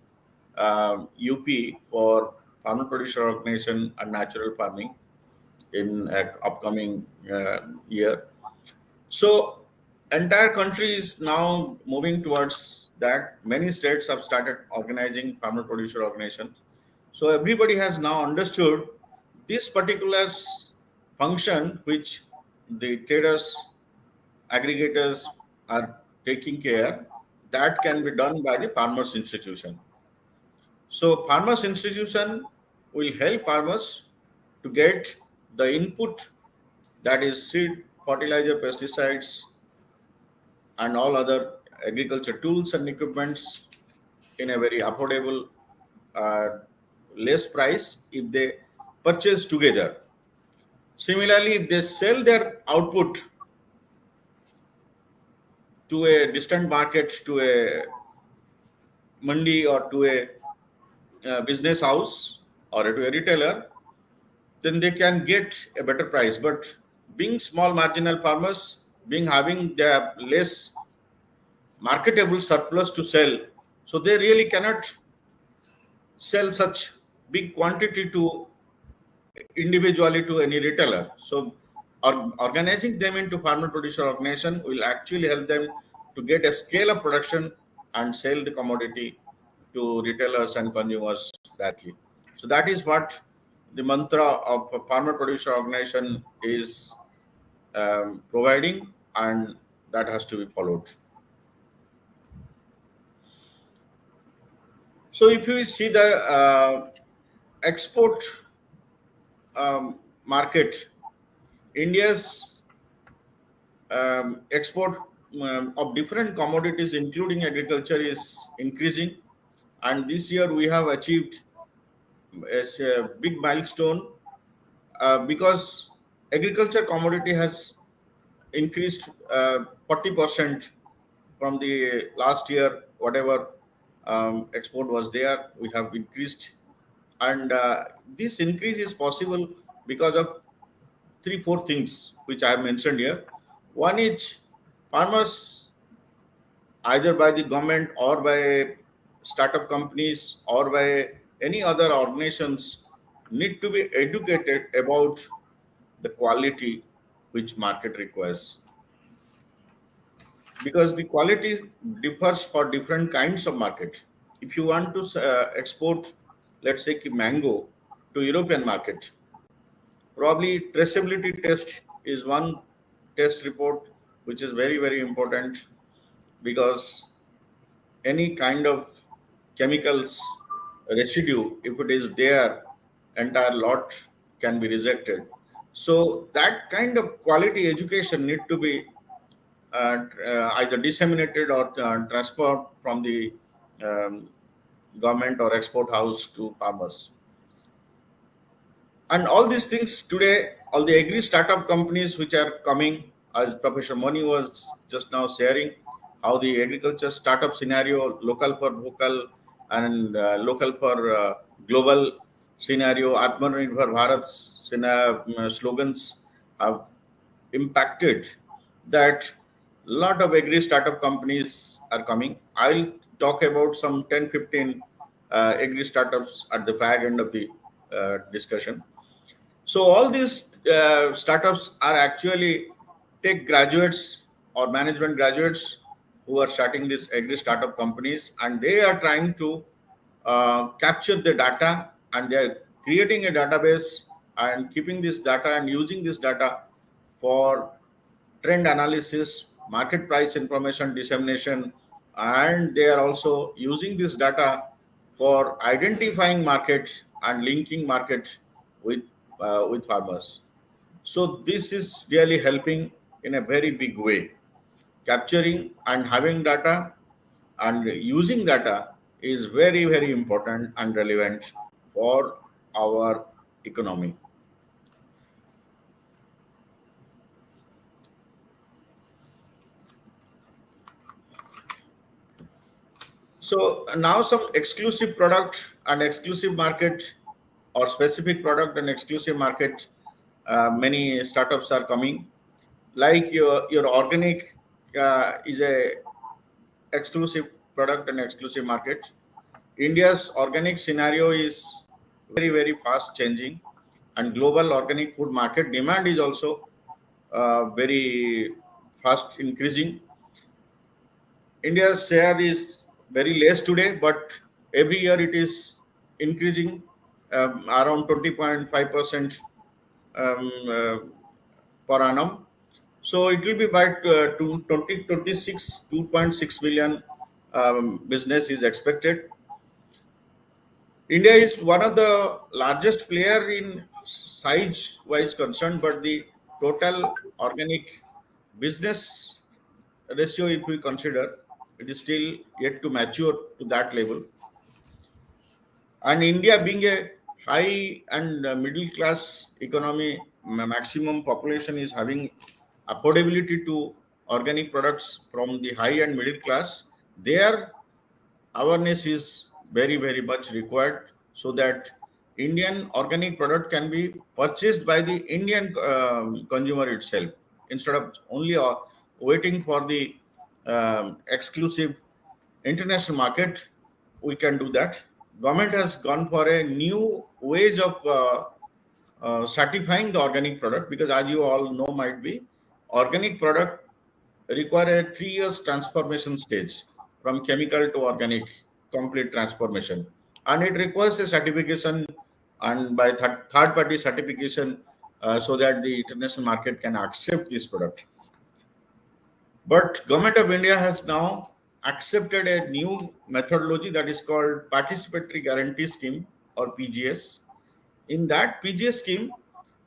UP for farmer producer organization and natural farming in upcoming year. So entire country is now moving towards that. Many states have started organizing farmer producer organizations. So everybody has now understood this particular function which the traders, aggregators are taking care, that can be done by the farmers institution. So farmers institution will help farmers to get the input, that is seed, fertilizer, pesticides, and all other agriculture tools and equipments in a very affordable, uh, less price if they purchase together. Similarly, if they sell their output to a distant market, to a mandi or to a business house or to a retailer, then they can get a better price. But being small marginal farmers, being having their less marketable surplus to sell, so they really cannot sell such big quantity to individually to any retailer. So organizing them into farmer producer organization will actually help them to get a scale of production and sell the commodity to retailers and consumers directly. So that is what the mantra of a farmer producer organization is providing, and that has to be followed. So if you see the export market, India's export of different commodities, including agriculture, is increasing. And this year we have achieved a big milestone because agriculture commodity has increased 40% from the last year. Whatever export was there, we have increased. And this increase is possible because of 3-4 things which I have mentioned here. One is farmers, either by the government or by startup companies or by any other organizations, need to be educated about the quality which market requires, because the quality differs for different kinds of market. If you want to export, let's say mango to European market, probably traceability test is one test report which is very, very important, because any kind of chemicals residue, if it is there, entire lot can be rejected. So that kind of quality education need to be either disseminated or transferred from the um, government or export house to farmers. And all these things today, all the agri startup companies which are coming, as Professor Moni was just now sharing, how the agriculture startup scenario, local for vocal and local for global scenario, Atmanirbhar Bharat slogans have impacted that lot of agri startup companies are coming. I'll talk about some 10, 15 agri startups at the fag end of the discussion. So all these startups are actually tech graduates or management graduates who are starting these agri startup companies, and they are trying to capture the data, and they are creating a database and keeping this data and using this data for trend analysis, market price information dissemination, and they are also using this data for identifying markets and linking markets with farmers. So this is really helping in a very big way. Capturing and having data and using data is very, very important and relevant for our economy. So now some exclusive product and exclusive market, or specific product and exclusive market, many startups are coming. Like your organic is a exclusive product and exclusive market. India's organic scenario is very, very fast changing, and global organic food market demand is also very fast increasing. India's share is very less today, but every year it is increasing around 20.5% per annum. So it will be by 2026, 2.6 billion business is expected. India is one of the largest player in size wise concerned, but the total organic business ratio, if we consider, it is still yet to mature to that level. And India being a high and middle class economy, maximum population is having affordability to organic products from the high and middle class. Their awareness is very, very much required, so that Indian organic product can be purchased by the Indian consumer itself, instead of only waiting for the exclusive international market. We can do that. Government has gone for a new ways of certifying the organic product, because as you all know, might be, organic product require a 3 years transformation stage from chemical to organic, complete transformation, and it requires a certification and by third party certification, so that the international market can accept this product. But Government of India has now accepted a new methodology that is called Participatory Guarantee Scheme, or PGS. In that PGS scheme,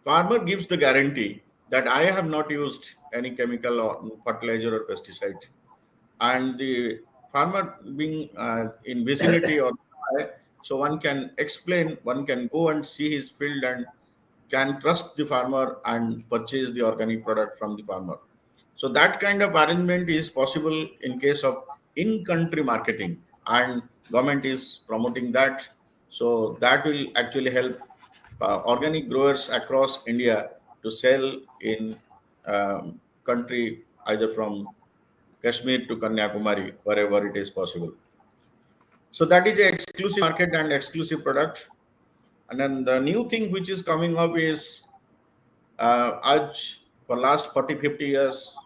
farmer gives the guarantee that I have not used any chemical or fertilizer or pesticide, and the farmer being in vicinity or so one can explain, one can go and see his field and can trust the farmer and purchase the organic product from the farmer. So that kind of arrangement is possible in case of in-country marketing, and government is promoting that. So that will actually help organic growers across India to sell in country, either from Kashmir to Kanyakumari, wherever it is possible. So that is an exclusive market and exclusive product. And then the new thing which is coming up is, as for last 40, 50 years,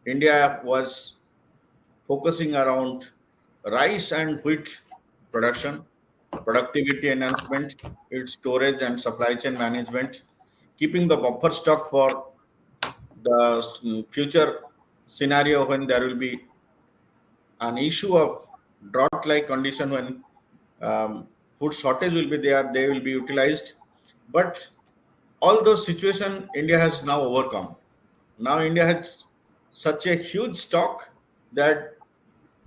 India was focusing around rice and wheat production, productivity enhancement, its storage and supply chain management, keeping the buffer stock for the future scenario when there will be an issue of drought-like condition, when food shortage will be there, they will be utilized. But all those situation India has now overcome. Now India has such a huge stock that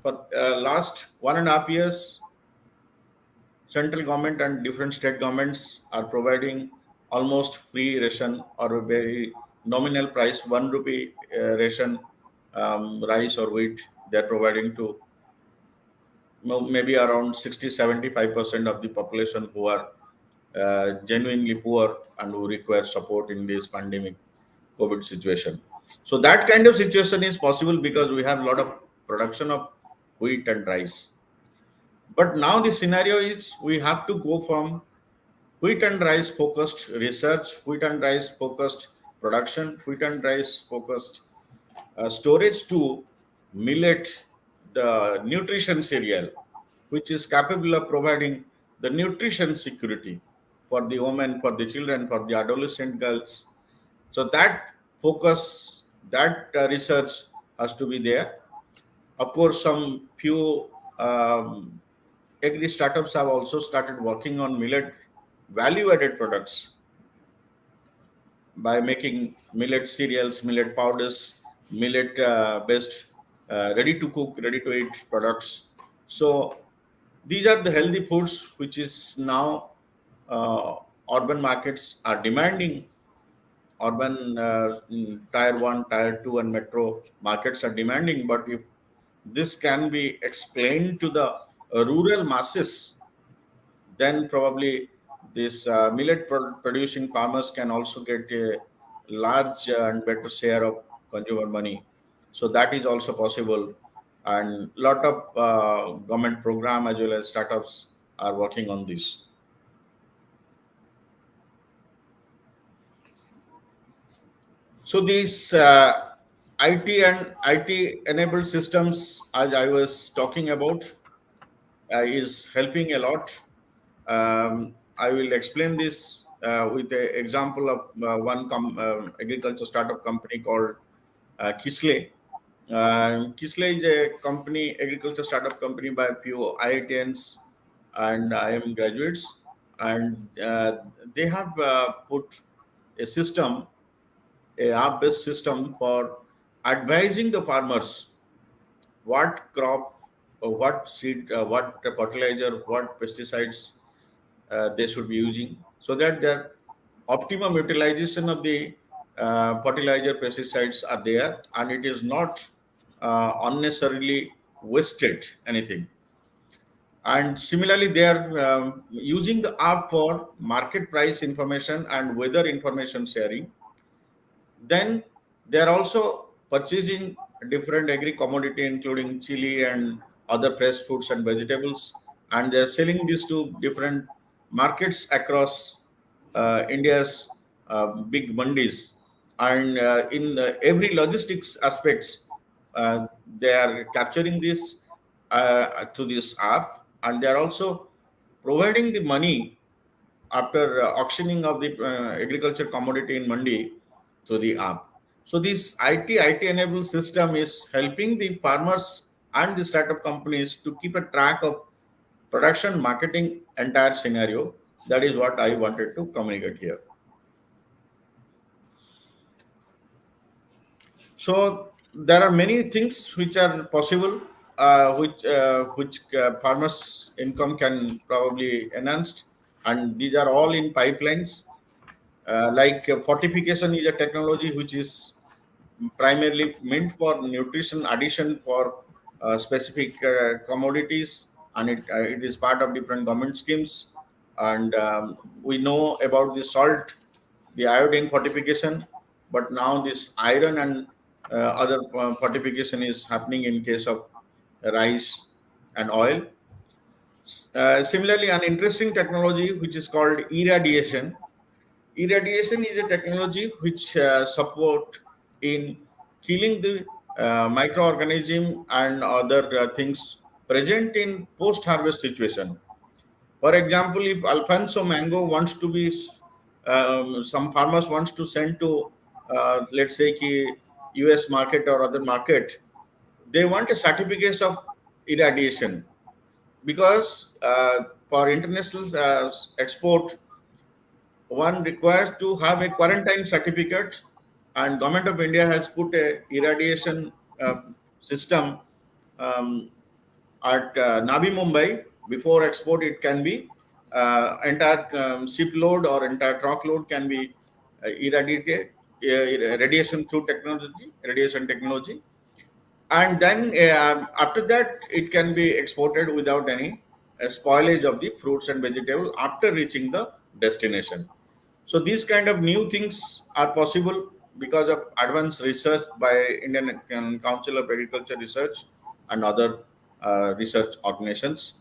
for last 1.5 years, central government and different state governments are providing almost free ration or a very nominal price, 1 rupee ration, rice or wheat they're providing to maybe around 60-75% of the population who are genuinely poor and who require support in this pandemic COVID situation. So that kind of situation is possible because we have a lot of production of wheat and rice. But now the scenario is we have to go from wheat and rice focused research, wheat and rice focused production, wheat and rice focused storage to millet, the nutrition cereal, which is capable of providing the nutrition security for the women, for the children, for the adolescent girls. So that focus, that research has to be there. Of course, some few agri startups have also started working on millet value-added products by making millet cereals, millet powders, millet based ready to cook, ready to eat products. So these are the healthy foods which is now uh, urban markets are demanding. Urban tier 1, tier 2 and metro markets are demanding, but if this can be explained to the rural masses, then probably this millet producing farmers can also get a large and better share of consumer money. So that is also possible, and lot of government program as well as startups are working on this. So these IT and IT enabled systems, as I was talking about, is helping a lot. I will explain this with an example of one agriculture startup company called Kisle. Kisle is a company, agriculture startup company by a few IITians and IIM graduates, and they have put a system, a app-based system for advising the farmers what crop, what seed, what fertilizer, what pesticides they should be using, so that their optimum utilization of the fertilizer pesticides are there and it is not unnecessarily wasted anything. And similarly, they are using the app for market price information and weather information sharing. Then they are also purchasing different agri commodity, including chili and other fresh fruits and vegetables, and they are selling this to different markets across India's big mandis. And in every logistics aspects, they are capturing this to this app, and they are also providing the money after auctioning of the agriculture commodity in mandi to the app. So this IT enabled system is helping the farmers and the startup companies to keep a track of production, marketing, entire scenario. That is what I wanted to communicate here. So there are many things which are possible, which farmers' income can probably enhanced, and these are all in pipelines. Fortification is a technology which is primarily meant for nutrition addition for specific commodities, and it is part of different government schemes. And we know about the salt, the iodine fortification, but now this iron and other fortification is happening in case of rice and oil. Similarly, an interesting technology which is called irradiation. Irradiation is a technology which support in killing the microorganism and other things present in post-harvest situation. For example, if Alfonso mango wants to be, some farmers wants to send to, let's say, US market or other market, they want a certificate of irradiation because for international export, one requires to have a quarantine certificate, and government of India has put a irradiation system um, at Navi Mumbai. Before export it can be entire ship load or entire truck load can be irradiated, radiation through technology, radiation technology, and then after that it can be exported without any spoilage of the fruits and vegetable after reaching the destination. So these kind of new things are possible because of advanced research by Indian Council of Agriculture Research and other research organizations.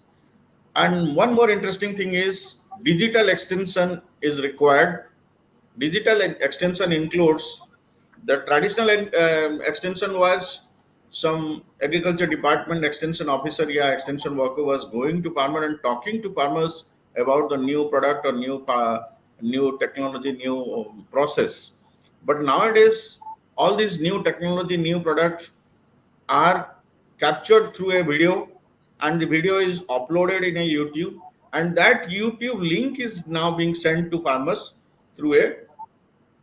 And one more interesting thing is digital extension is required. Digital extension includes the traditional extension was some agriculture department extension officer, yeah, extension worker was going to farmer and talking to farmers about the new product or new technology, new process. But nowadays, all these new technology, new products are captured through a video, and the video is uploaded in a YouTube, and that YouTube link is now being sent to farmers through a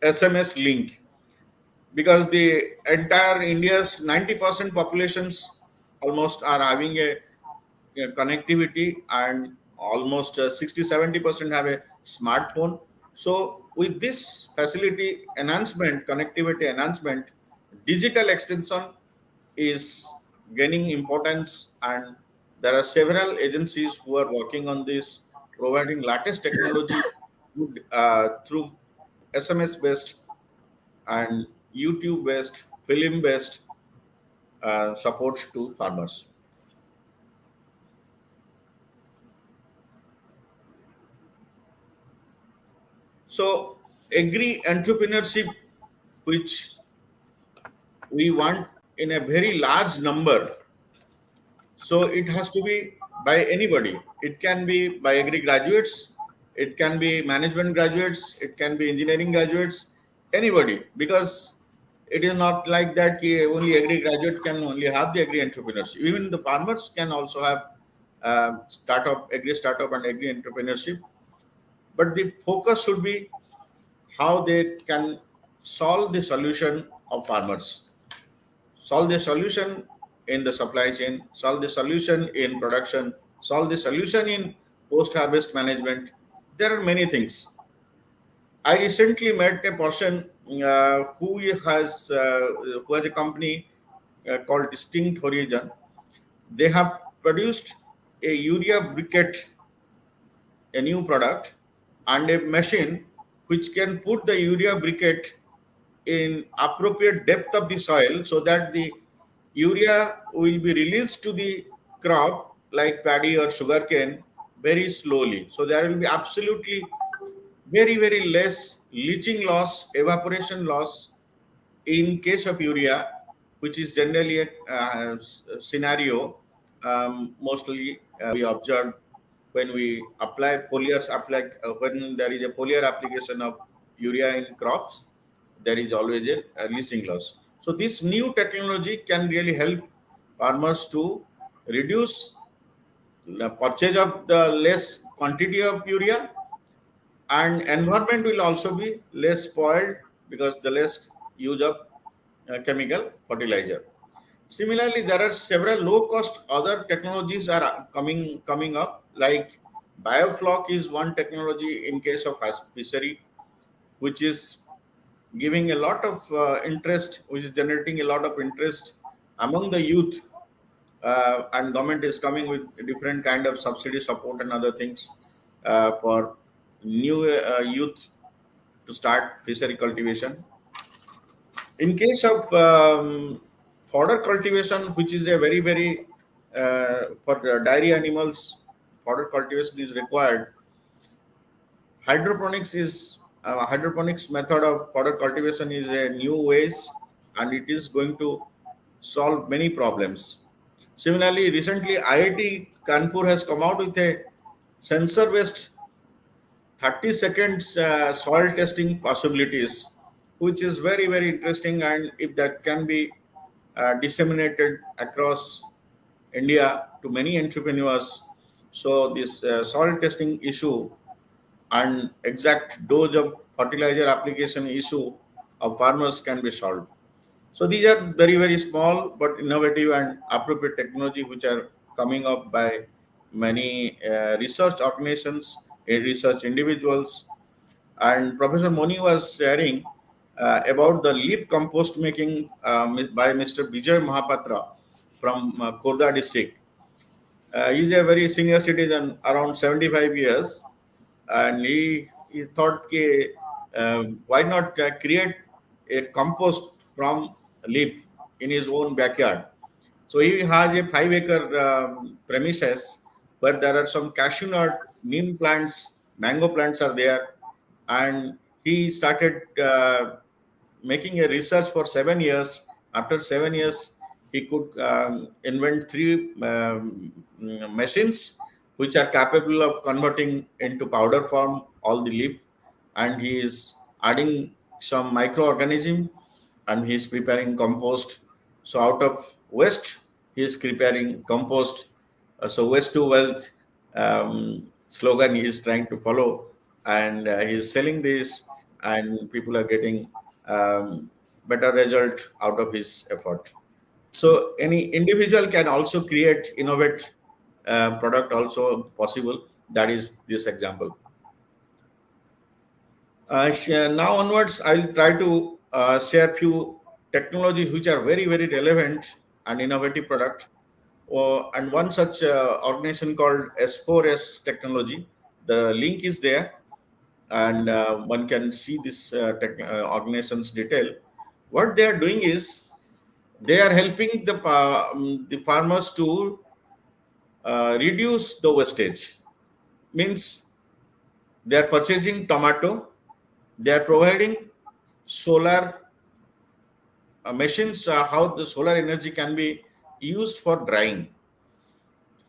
SMS link, because the entire India's 90% populations almost are having a connectivity, and almost 60-70% have a smartphone. So with this facility enhancement, connectivity enhancement, digital extension is gaining importance, and there are several agencies who are working on this, providing latest technology through SMS based and YouTube based, film based support to farmers. So, agri entrepreneurship, which we want in a very large number, so it has to be by anybody. It can be by agri graduates, it can be management graduates, it can be engineering graduates, anybody, because it is not like that only agri graduate can only have the agri entrepreneurship. Even the farmers can also have startup and agri entrepreneurship. But the focus should be how they can solve the solution of farmers, solve the solution in the supply chain, solve the solution in production, solve the solution in post harvest management. There are many things. I recently met a person who has a company called Distinct Horizon. They have produced a urea briquette, a new product, and a machine which can put the urea briquette in appropriate depth of the soil, so that the urea will be released to the crop like paddy or sugarcane very slowly. So there will be absolutely very less leaching loss, evaporation loss in case of urea, which is generally a scenario mostly we observe when we apply foliars, when there is a foliar application of urea in crops, there is always a leaching loss. So this new technology can really help farmers to reduce the purchase of the less quantity of urea, and environment will also be less spoiled because the less use of chemical fertilizer. Similarly, there are several low-cost other technologies are coming up. Like biofloc is one technology in case of fishery, which is giving a lot of interest, which is generating a lot of interest among the youth, and government is coming with different kind of subsidy support and other things for new youth to start fishery cultivation. In case of fodder cultivation, which is a very for dairy animals, fodder cultivation is required. Hydroponics method of fodder cultivation is a new ways, and it is going to solve many problems. Similarly, recently IIT Kanpur has come out with a sensor based 30 seconds soil testing possibilities, which is very interesting. And if that can be disseminated across India to many entrepreneurs, so this soil testing issue and exact dose of fertilizer application issue of farmers can be solved. So these are very small but innovative and appropriate technology which are coming up by many research organizations research individuals. And Professor Moni was sharing about the leaf compost making by Mr. Vijay Mohapatra from Khordha district. He's a very senior citizen, around 75 years, and he thought, why not create a compost from leaf in his own backyard. So he has a 5 acre premises, but there are some cashew nut, neem plants, mango plants are there, and he started making a research for 7 years. After 7 years, he could invent three machines which are capable of converting into powder form all the leaf, and he is adding some microorganism, and he is preparing compost. So out of waste, he is preparing compost. So waste to wealth slogan he is trying to follow, and he is selling this, and people are getting better result out of his effort. So any individual can also create, innovate product also possible. That is this example. Now onwards, I'll try to share few technologies which are very, very relevant and innovative product. And one such organization called S4S Technology. The link is there, and one can see this organization's detail. What they are doing is they are helping the farmers to reduce the wastage. Means they are purchasing tomato, they are providing solar machines, how the solar energy can be used for drying,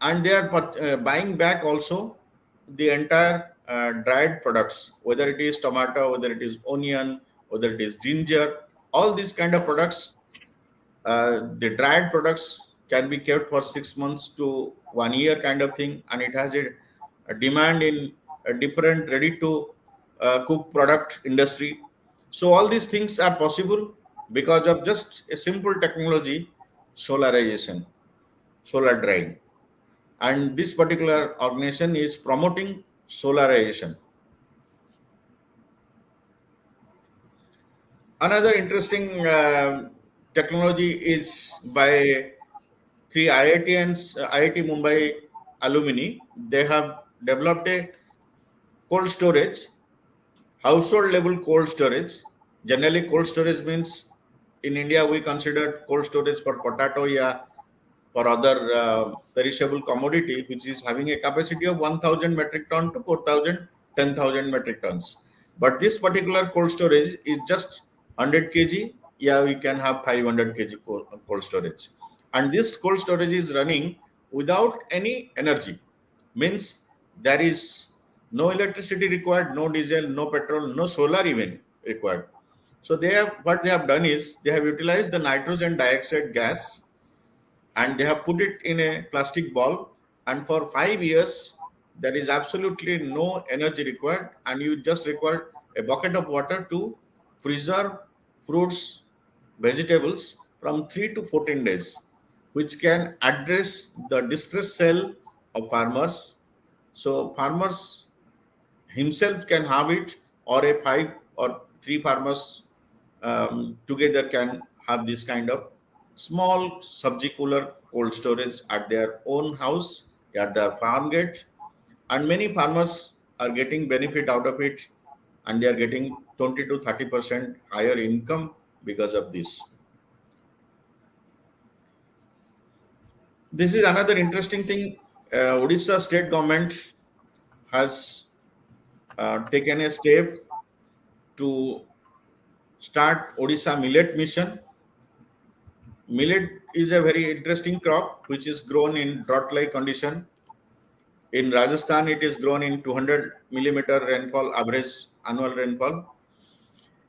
and they are buying back also the entire dried products, whether it is tomato, whether it is onion, whether it is ginger, all these kind of products. The dried products can be kept for 6 months to 1 year kind of thing, and it has a demand in a different ready to cook product industry. So all these things are possible because of just a simple technology, solarization, solar drying. And this particular organization is promoting solarization. Another interesting technology is by three IITians, IIT Mumbai alumni. They have developed a cold storage, household level cold storage. Generally, cold storage means in India we consider cold storage for potato, yeah, for other perishable commodity, which is having a capacity of 1,000 metric ton to 4,000, 10,000 metric tons. But this particular cold storage is just 100 kg. Yeah, we can have 500 kg cold storage. And this cold storage is running without any energy. Means there is no electricity required, no diesel, no petrol, no solar even required. So what they have done is they have utilized the nitrogen dioxide gas, and they have put it in a plastic ball, and for 5 years there is absolutely no energy required, and you just require a bucket of water to preserve fruits, vegetables from 3 to 14 days, which can address the distress cell of farmers. So farmers himself can have it, or a 5 or 3 farmers together can have this kind of small subject-cooler cold storage at their own house, at their farm gate, and many farmers are getting benefit out of it, and they are getting 20 to 30% higher income because of this. This is another interesting thing. Odisha state government has taken a step to start Odisha Millet Mission. Millet is a very interesting crop which is grown in drought-like condition. In Rajasthan, it is grown in 200 millimeter rainfall, average annual rainfall.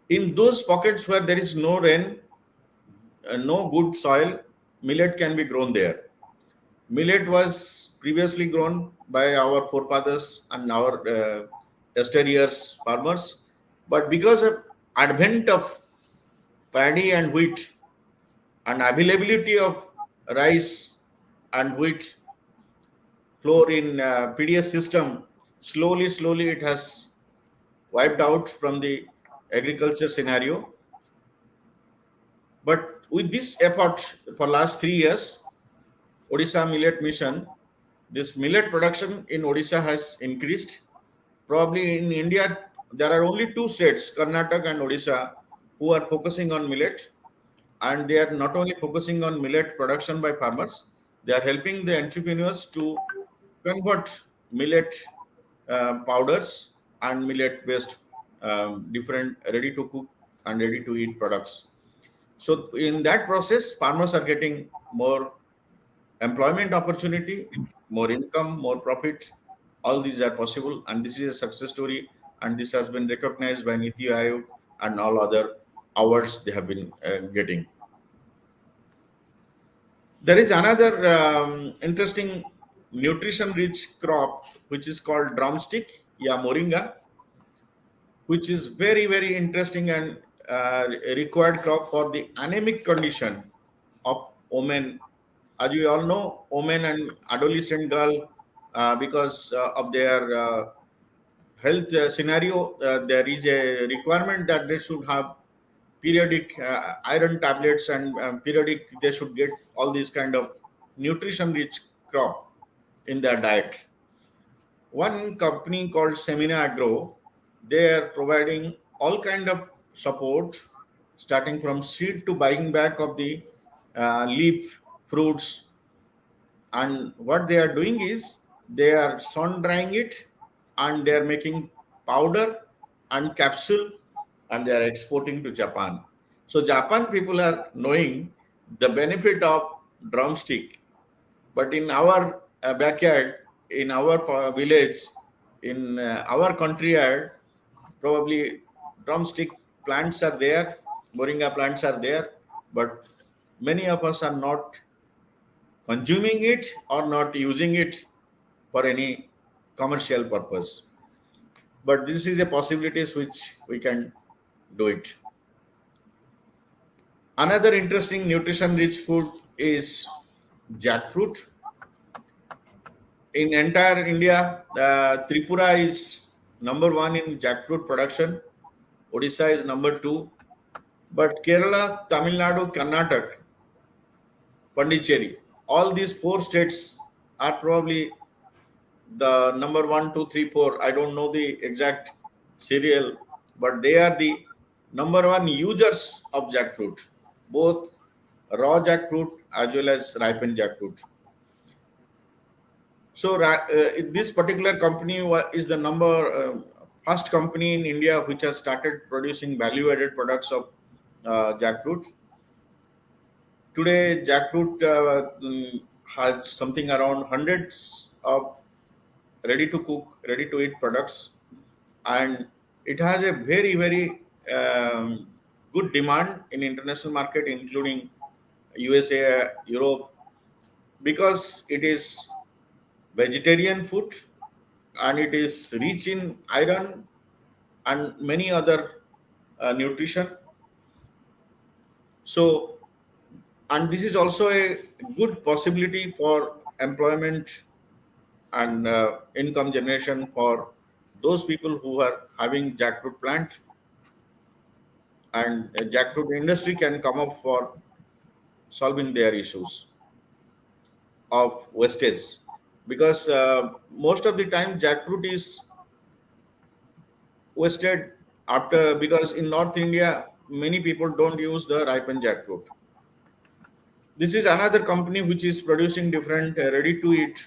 In those pockets where there is no rain, no good soil, millet can be grown there. Millet was previously grown by our forefathers and our yesteryears farmers, but because of advent of paddy and wheat and availability of rice and wheat flour in PDS system, Slowly, it has wiped out from the agriculture scenario. But with this effort for last 3 years, Odisha Millet Mission, this millet production in Odisha has increased. Probably in India, there are only two states, Karnataka and Odisha, who are focusing on millet. And they are not only focusing on millet production by farmers, they are helping the entrepreneurs to convert millet powders and millet based different ready to cook and ready to eat products. So in that process, farmers are getting more employment opportunity, more income, more profit. All these are possible, and this is a success story. And this has been recognized by Niti Aayog and all other awards they have been getting. There is another interesting nutrition-rich crop which is called drumstick, Moringa, which is very interesting and required crop for the anemic condition of women. As you all know, women and adolescent girl, because of their health scenario, there is a requirement that they should have periodic iron tablets, and periodic they should get all these kind of nutrition rich crop in their diet. One company called Semina Agro, they are providing all kind of support, starting from seed to buying back of the leaf fruits. And what they are doing is they are sun drying it, and they are making powder and capsule, and they are exporting to Japan. So Japan people are knowing the benefit of drumstick. But in our backyard, in our village, in our country yard, probably drumstick plants are there, moringa plants are there, but many of us are not consuming it or not using it for any commercial purpose. But this is a possibilities which we can do it. Another interesting nutrition rich food is jackfruit. In entire India, Tripura is number one in jackfruit production. Odisha is number two. But Kerala, Tamil Nadu, Karnataka, Pondicherry, all these four states are probably the number one, two, three, four. I don't know the exact serial, but they are the number one users of jackfruit, both raw jackfruit as well as ripened jackfruit. So this particular company is the first company in India which has started producing value-added products of jackfruit. Today, jackfruit has something around hundreds of ready-to-cook, ready-to-eat products, and it has a very good demand in international market, including USA, Europe, because it is vegetarian food and it is rich in iron and many other nutrition. So, and this is also a good possibility for employment and income generation for those people who are having jackfruit plant, and jackfruit industry can come up for solving their issues of wastage, because most of the time jackfruit is wasted after, because in North India many people don't use the ripened jackfruit. This is another company which is producing different ready to eat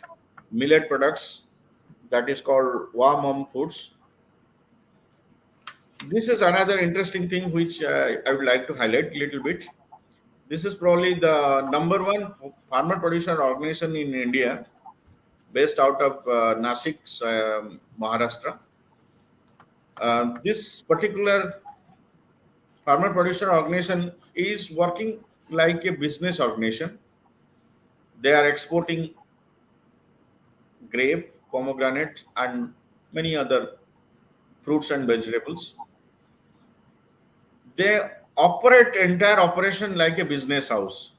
millet products, that is called Mom Foods. This is another interesting thing which I would like to highlight a little bit. This is probably the number one farmer producer organization in India, based out of Nasik, Maharashtra. This particular farmer producer organization is working like a business organization. They are exporting grape, pomegranate, and many other fruits and vegetables. They operate entire operation like a business house.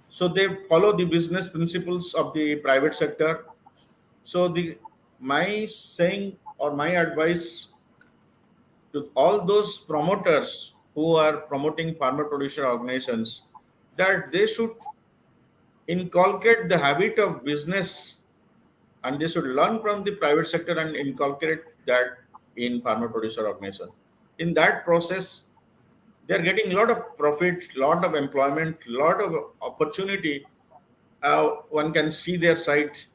So they follow the business principles of the private sector. So the my saying or my advice to all those promoters who are promoting farmer producer organizations, that they should inculcate the habit of business, and they should learn from the private sector and inculcate that in farmer producer organization. In that process, they are getting a lot of profit, lot of employment, lot of opportunity. One can see their site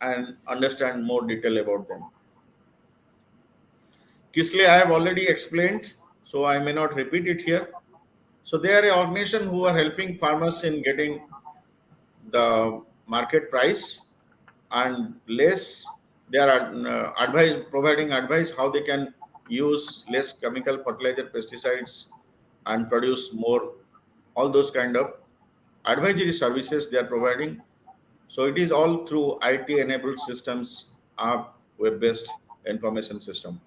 and understand more detail about them. Kisle, I have already explained, so I may not repeat it here. So they are an organization who are helping farmers in getting the market price, and less they are providing advice how they can use less chemical fertilizer, pesticides, and produce more. All those kind of advisory services they are providing. So it is all through IT enabled systems, app, web based information system.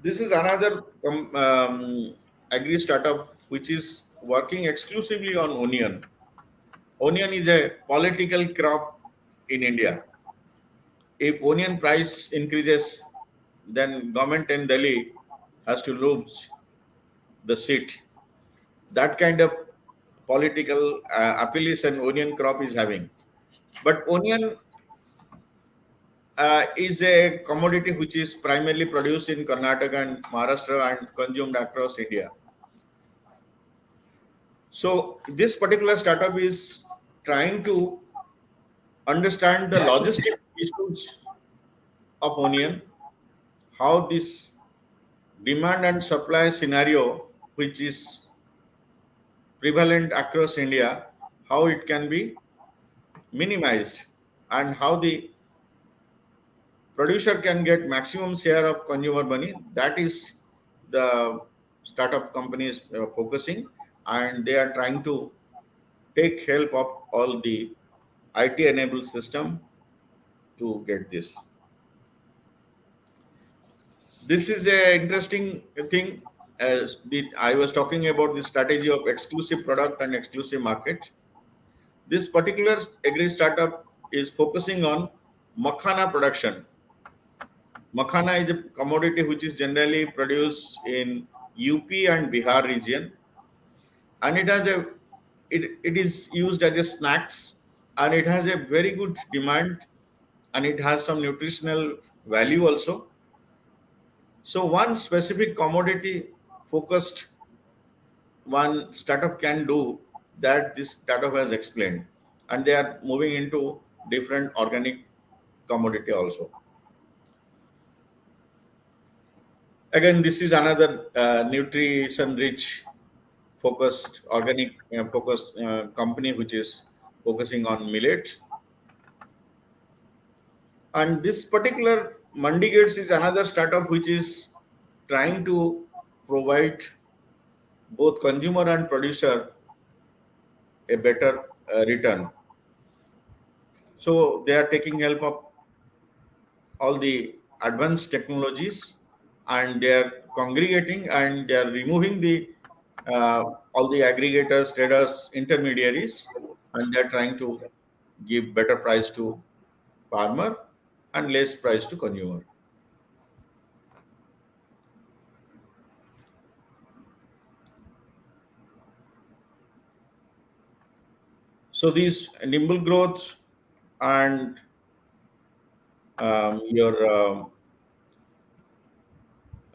This is another agri startup which is working exclusively on onion. Onion is a political crop in India. If onion price increases, then government in Delhi has to lose the seat. That kind of political affiliation onion crop is having. But onion is a commodity which is primarily produced in Karnataka and Maharashtra and consumed across India. So this particular startup is trying to understand the logistic issues of onion, how this demand and supply scenario, which is prevalent across India, how it can be minimized, and how the producer can get maximum share of consumer money. That is the startup companies focusing, and they are trying to take help of all the IT enabled system to get this. This is a interesting thing. As I was talking about the strategy of exclusive product and exclusive market. This particular agri startup is focusing on makhana production. Makhana is a commodity which is generally produced in UP and Bihar region, and it is used as a snacks, and it has a very good demand, and it has some nutritional value also. So one specific commodity focused one startup can do that this startup has explained, and they are moving into different organic commodity also. Again, this is another nutrition rich focused organic focused company which is focusing on millet. And this particular Mandi Gates is another startup which is trying to provide both consumer and producer a better return. So they are taking help of all the advanced technologies, and they are congregating and they are removing the all the aggregators, traders, intermediaries, and they are trying to give better price to farmer and less price to consumer. So these nimble growth and your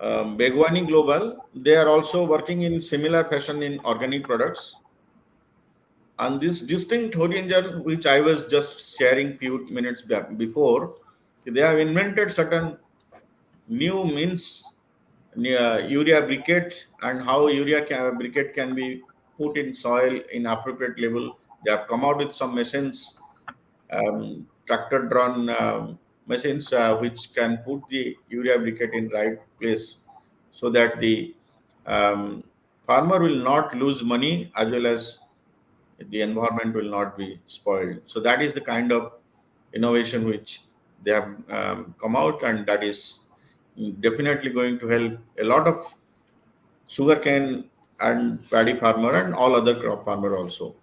Begwani Global, they are also working in similar fashion in organic products. And this distinct horizon, which I was just sharing few minutes before, they have invented certain new means, urea briquette, and how briquette can be put in soil in appropriate level. They have come out with some machines, tractor drawn machines which can put the urea briquette in right place, so that the um, farmer will not lose money, as well as the environment will not be spoiled. So that is the kind of innovation which they have come out, and that is definitely going to help a lot of sugarcane and paddy farmer and all other crop farmer also.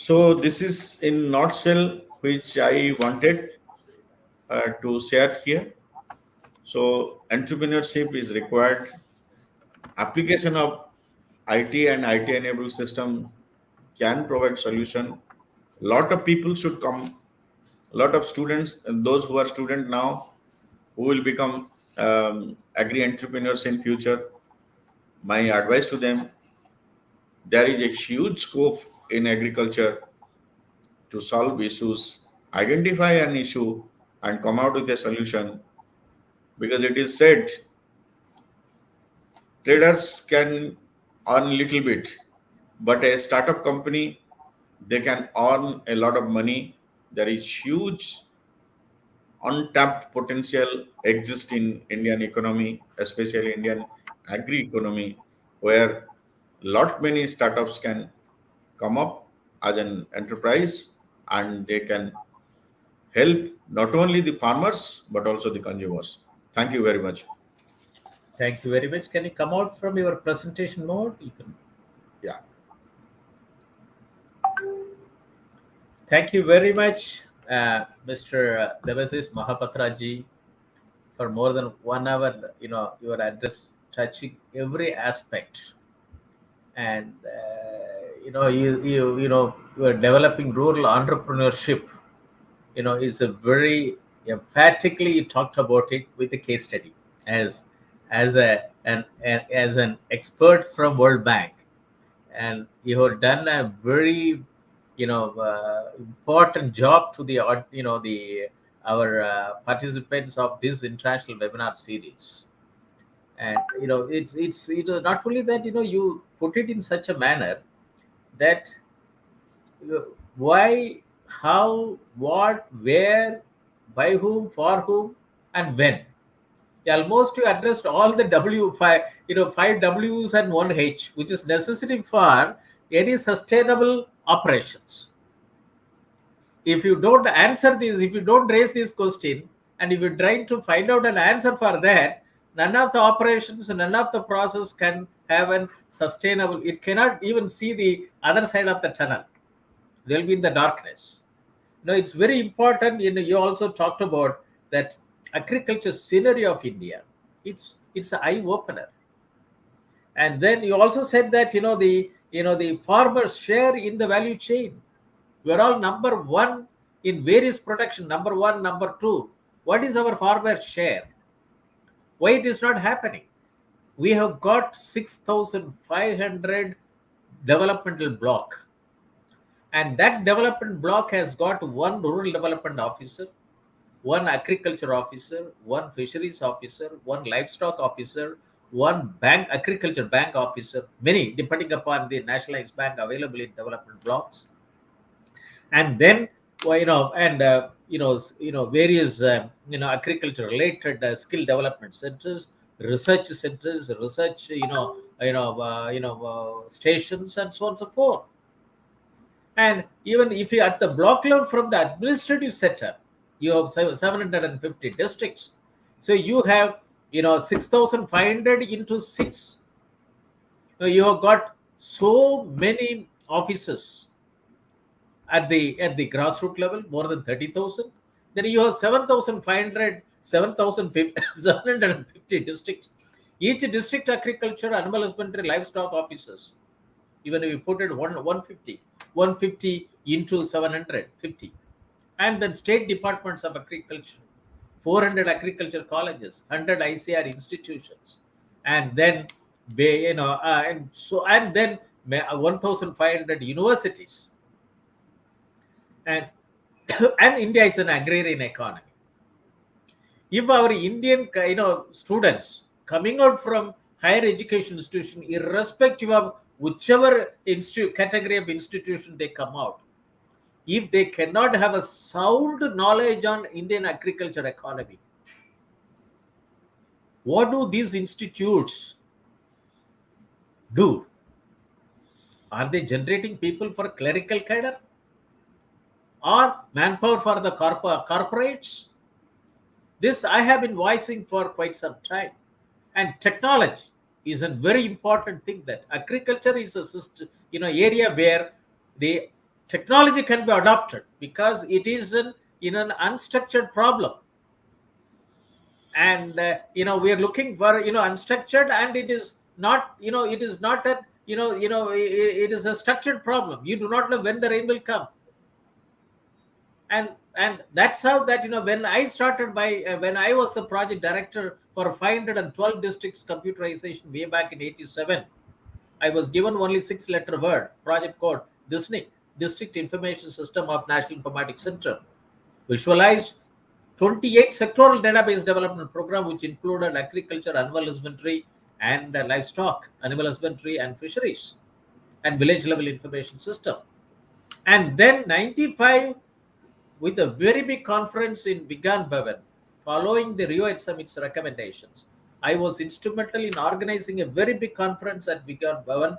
So this is in nutshell which I wanted to share here. So entrepreneurship is required. Application of IT and IT enabled system can provide solution. Lot of people should come. A lot of students, and those who are student now, who will become agri entrepreneurs in future. My advice to them: there is a huge scope in agriculture to solve issues, identify an issue, and come out with a solution. Because it is said traders can earn little bit, but a startup company, they can earn a lot of money. There is huge untapped potential exists in Indian economy, especially Indian agri economy, where lot many startups can come up as an enterprise, and they can help not only the farmers but also the consumers. Thank you very much. Thank you very much. Can you come out from your presentation mode? You can. Yeah. Thank you very much, Mr. Debasis Mohapatra ji, for more than 1 hour. Your address touching every aspect, and you are developing rural entrepreneurship. Is a very emphatically you talked about it with a case study as an expert from World Bank, and you have done a very important job to the the our participants of this international webinar series. And it's not only that you put it in such a manner that why, how, what, where, by whom, for whom, and when. Almost you addressed all the W5, 5 Ws and 1 H, which is necessary for any sustainable operations. If you don't answer this, if you don't raise this question, and if you try to find out an answer for that, none of the operations, none of the process can have a sustainable. It cannot even see the other side of the tunnel. They'll be in the darkness. It's very important. You also talked about that agriculture scenario of India. It's an eye opener. And then you also said that the farmers share in the value chain. We're all number one in various production. Number one, number two. What is our farmer share? Why it is not happening? We have got 6,500 developmental block. And that development block has got one rural development officer, one agriculture officer, one fisheries officer, one livestock officer, one agriculture bank officer, many depending upon the nationalized bank available in development blocks. And then various agriculture related skill development centers, research centers, research stations, and so on and so forth. And even if you at the block level from the administrative setup, you have 750 districts. So you have 6,500 into 6. So you have got so many offices at the grassroots level, more than 30,000. Then you have 750 districts. Each district agriculture, animal husbandry, livestock officers. Even if you put it 150 into 750. And then state departments of agriculture, 400 agriculture colleges, 100 ICR institutions, and then and then 1,500 universities. And and India is an agrarian economy. If our Indian students coming out from higher education institution, irrespective of whichever category of institution they come out, if they cannot have a sound knowledge on Indian agriculture economy, what do these institutes do? Are they generating people for clerical cadre or manpower for the corporates? This I have been voicing for quite some time. And technology is a very important thing. That agriculture is a system, area where the technology can be adopted because it is in an unstructured problem. And we are looking for unstructured, and it is not it is not a it is a structured problem. You do not know when the rain will come. And that's how that when I started when I was the project director for 512 districts computerization way back in 87, I was given only 6-letter word project code: district information system of National Informatics Center. Visualized 28 sectoral database development program, which included agriculture, animal husbandry, and livestock, animal husbandry and fisheries, and village level information system. And then 95, with a very big conference in Vigyan Bhavan, following the Rio Summit's recommendations, I was instrumental in organizing a very big conference at Vigyan Bhavan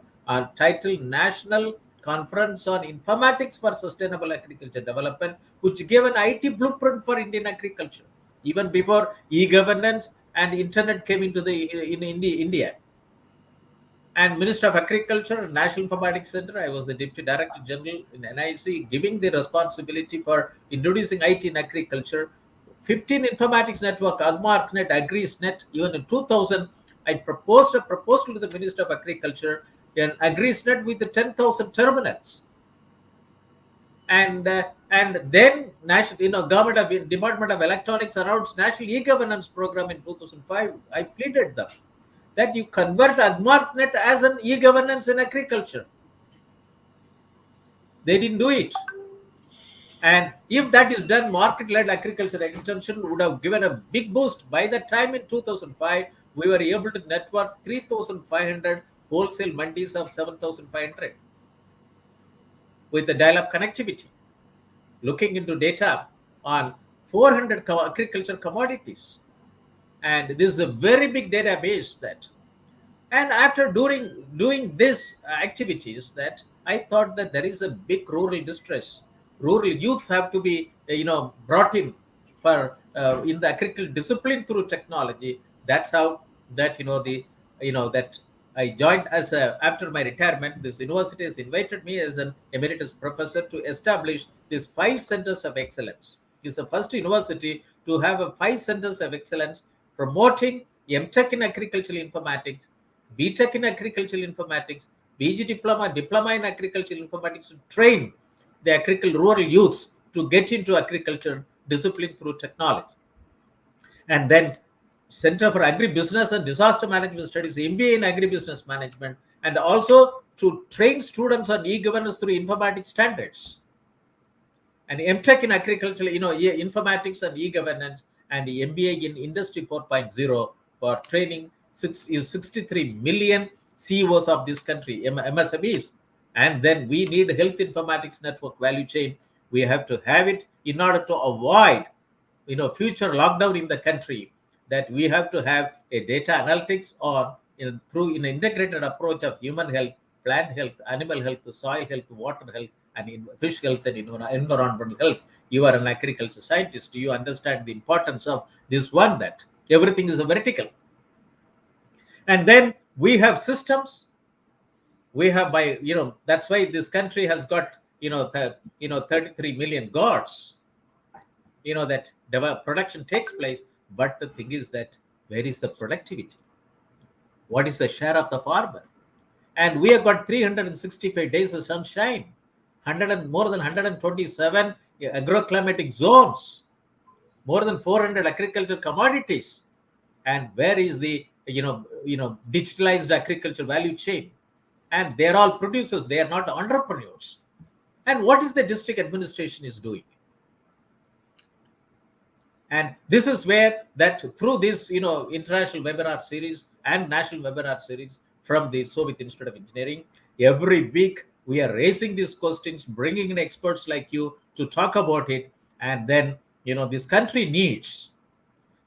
titled National Conference on Informatics for Sustainable Agriculture Development, which gave an IT blueprint for Indian agriculture, even before e-governance and internet came into in India. And Minister of Agriculture and National Informatics Center, I was the Deputy Director General in NIC, giving the responsibility for introducing IT in agriculture. 15 informatics network, AgmarkNet, AgriSnet. Even in 2000, I proposed a proposal to the Minister of Agriculture, an AgriSnet with the 10,000 terminals. And then Department of Electronics announced National E-Governance Program in 2005. I pleaded them that you convert AgmarkNet as an e-governance in agriculture. They didn't do it. And if that is done, market-led agriculture extension would have given a big boost. By that time in 2005, we were able to network 3,500 wholesale mandis of 7,500 with the dial-up connectivity, looking into data on 400 agriculture commodities. And this is a very big database that. And after doing these activities, that I thought that there is a big rural distress. Rural youth have to be brought in for in the agricultural discipline through technology. That's how that that I joined as after my retirement. This university has invited me as an emeritus professor to establish these 5 centers of excellence. It's the first university to have 5 centers of excellence promoting MTech in agricultural informatics, BTech in agricultural informatics, BG diploma in agricultural informatics, to train the agricultural rural youths to get into agriculture discipline through technology. And then Center for Agribusiness and Disaster Management Studies, MBA in Agribusiness Management, and also to train students on e-governance through informatics standards. And MTech in agricultural, informatics and e-governance, and the MBA in Industry 4.0 for training 63 million CEOs of this country, MSMEs. And then we need health informatics network value chain. We have to have it in order to avoid future lockdown in the country, that we have to have a data analytics or through an integrated approach of human health, plant health, animal health, soil health, water health, and fish health and environmental health. You are an agriculture scientist. You understand the importance of this one, that everything is a vertical. And then we have systems. We have that's why this country has got 33 million gods. That production takes place, but the thing is that where is the productivity? What is the share of the farmer? And we have got 365 days of sunshine, more than 127 agroclimatic zones, more than 400 agricultural commodities. And where is the digitalized agriculture value chain? And they're all producers, they are not entrepreneurs. And what is the district administration is doing? And this is where that through this international webinar series and national webinar series from the Shobhit Institute of Engineering, every week we are raising these questions, bringing in experts like you to talk about it. And then this country needs,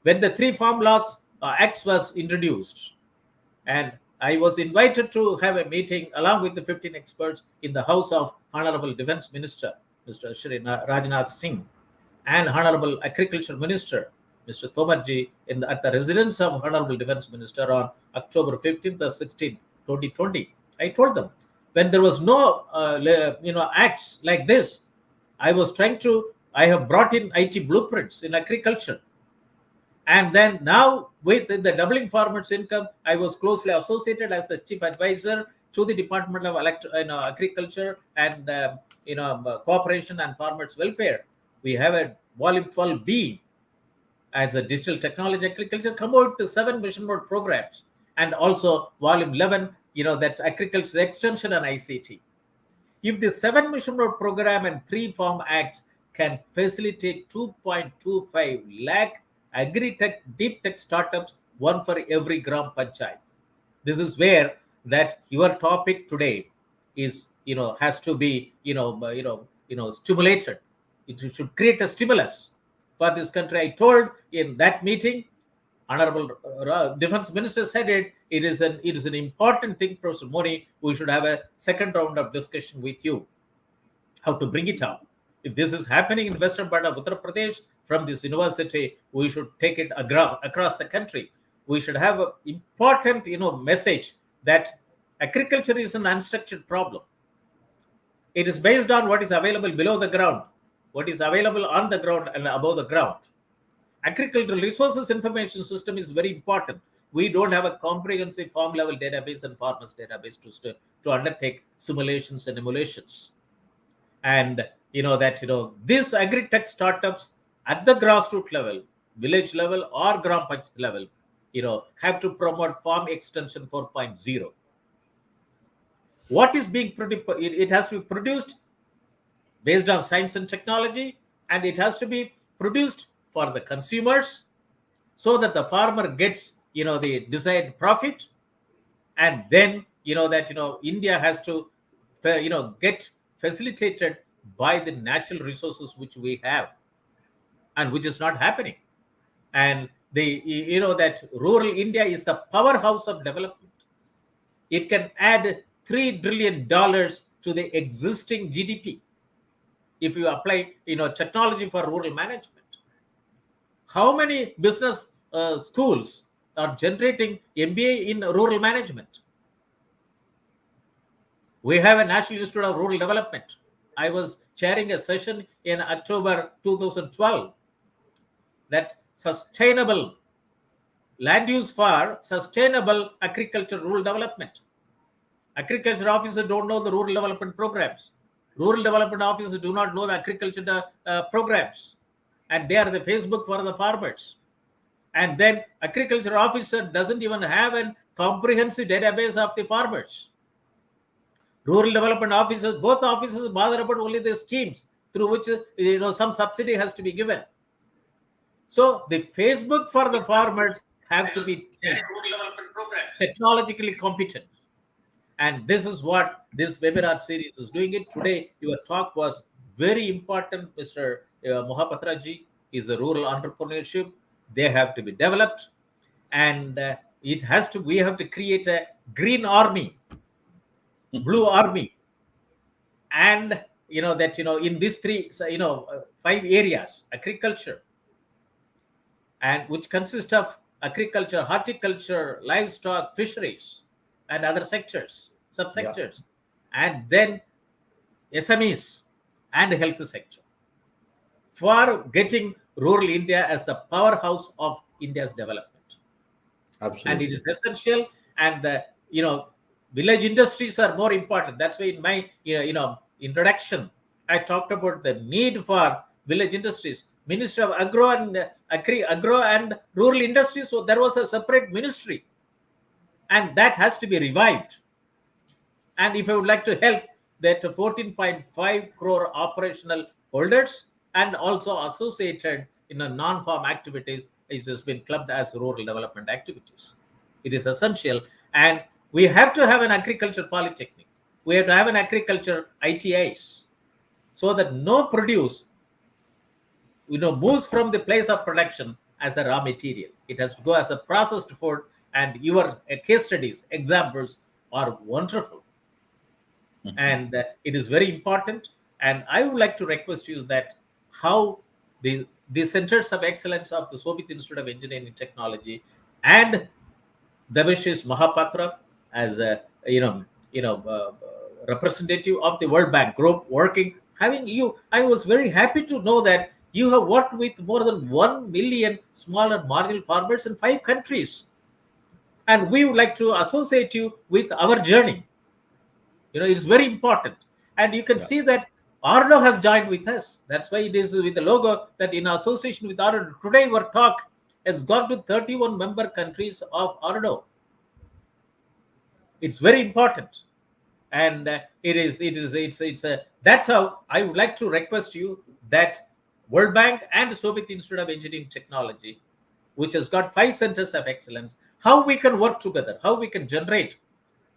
when the 3 Farm Laws Acts was introduced, and I was invited to have a meeting along with the 15 experts in the house of Honorable Defense Minister, Mr. Shri Rajnath Singh, and Honorable Agriculture Minister, Mr. Tomarji, at the residence of Honorable Defense Minister on October 15th or 16th, 2020. I told them, when there was no acts like this, I have brought in IT blueprints in agriculture. And then now with the doubling farmers income, I was closely associated as the chief advisor to the Department of Agriculture and Cooperation and Farmers Welfare. We have a volume 12B as a digital technology agriculture, come out to 7 mission mode programs, and also volume 11, that agriculture extension and ICT. If the 7 mission mode program and 3 farm acts can facilitate 2.25 lakh agri-tech, deep tech startups, one for every gram panchayat. This is where that your topic today is, has to be, stimulated. It should create a stimulus for this country. I told in that meeting, Honorable Defense Minister said it is an important thing, Professor Moni. We should have a second round of discussion with you, how to bring it up. If this is happening in western part of Uttar Pradesh, from this university, we should take it across the country. We should have an important, message that agriculture is an unstructured problem. It is based on what is available below the ground, what is available on the ground and above the ground. Agricultural resources information system is very important. We don't have a comprehensive farm level database and farmers database to undertake simulations and emulations. And this agri-tech startups at the grassroots level, village level or gram panchayat level, have to promote farm extension 4.0. What is being produced? It has to be produced based on science and technology, and it has to be produced for the consumers, so that the farmer gets the desired profit. And then India has to get facilitated by the natural resources which we have, and which is not happening. And that rural India is the powerhouse of development. It can add $3 trillion to the existing GDP if you apply technology for rural management. How many business schools are generating MBA in rural management? We have a National Institute of Rural Development. I was chairing a session in October 2012 that sustainable land use for sustainable agriculture rural development. Agriculture officers don't know the rural development programs. Rural development officers do not know the agriculture programs. And they are the Facebook for the farmers. And then agriculture officer doesn't even have a comprehensive database of the farmers. Rural development officers, both officers bother about only the schemes through which some subsidy has to be given. So the Facebook for the farmers have to be technologically competent. And this is what this webinar series is doing it. Today, your talk was very important, Mr. Mohapatra ji, is a rural entrepreneurship. They have to be developed. And we have to create a green army, blue army. And, in these 5 areas, agriculture, and which consist of agriculture, horticulture, livestock, fisheries, and other sectors, subsectors, and then SMEs and health sector, for getting rural India as the powerhouse of India's development. Absolutely. And it is essential. And the village industries are more important. That's why in my introduction I talked about the need for village industries. Ministry of Agro and Rural Industries. So there was a separate ministry, and that has to be revived. And if I would like to help that 14.5 crore operational holders and also associated in a non-farm activities, it has been clubbed as rural development activities. It is essential. And we have to have an agriculture polytechnic. We have to have an agriculture ITIs, so that no produce moves from the place of production as a raw material. It has to go as a processed food. And your case studies, examples are wonderful. Mm-hmm. And it is very important. And I would like to request you that how the centers of excellence of the Shobhit Institute of Engineering and Technology and Debasis Mohapatra as a representative of the World Bank group working. Having you, I was very happy to know that you have worked with more than 1 million small and marginal farmers in 5 countries. And we would like to associate you with our journey. It's very important. And you can Yeah. see that Ardo has joined with us. That's why it is with the logo that in association with Ardo. Today, our talk has gone to 31 member countries of Ardo. It's very important. And it's a that's how I would like to request you that World Bank and Shobhit Institute of Engineering Technology, which has got 5 centers of excellence, how we can work together, how we can generate.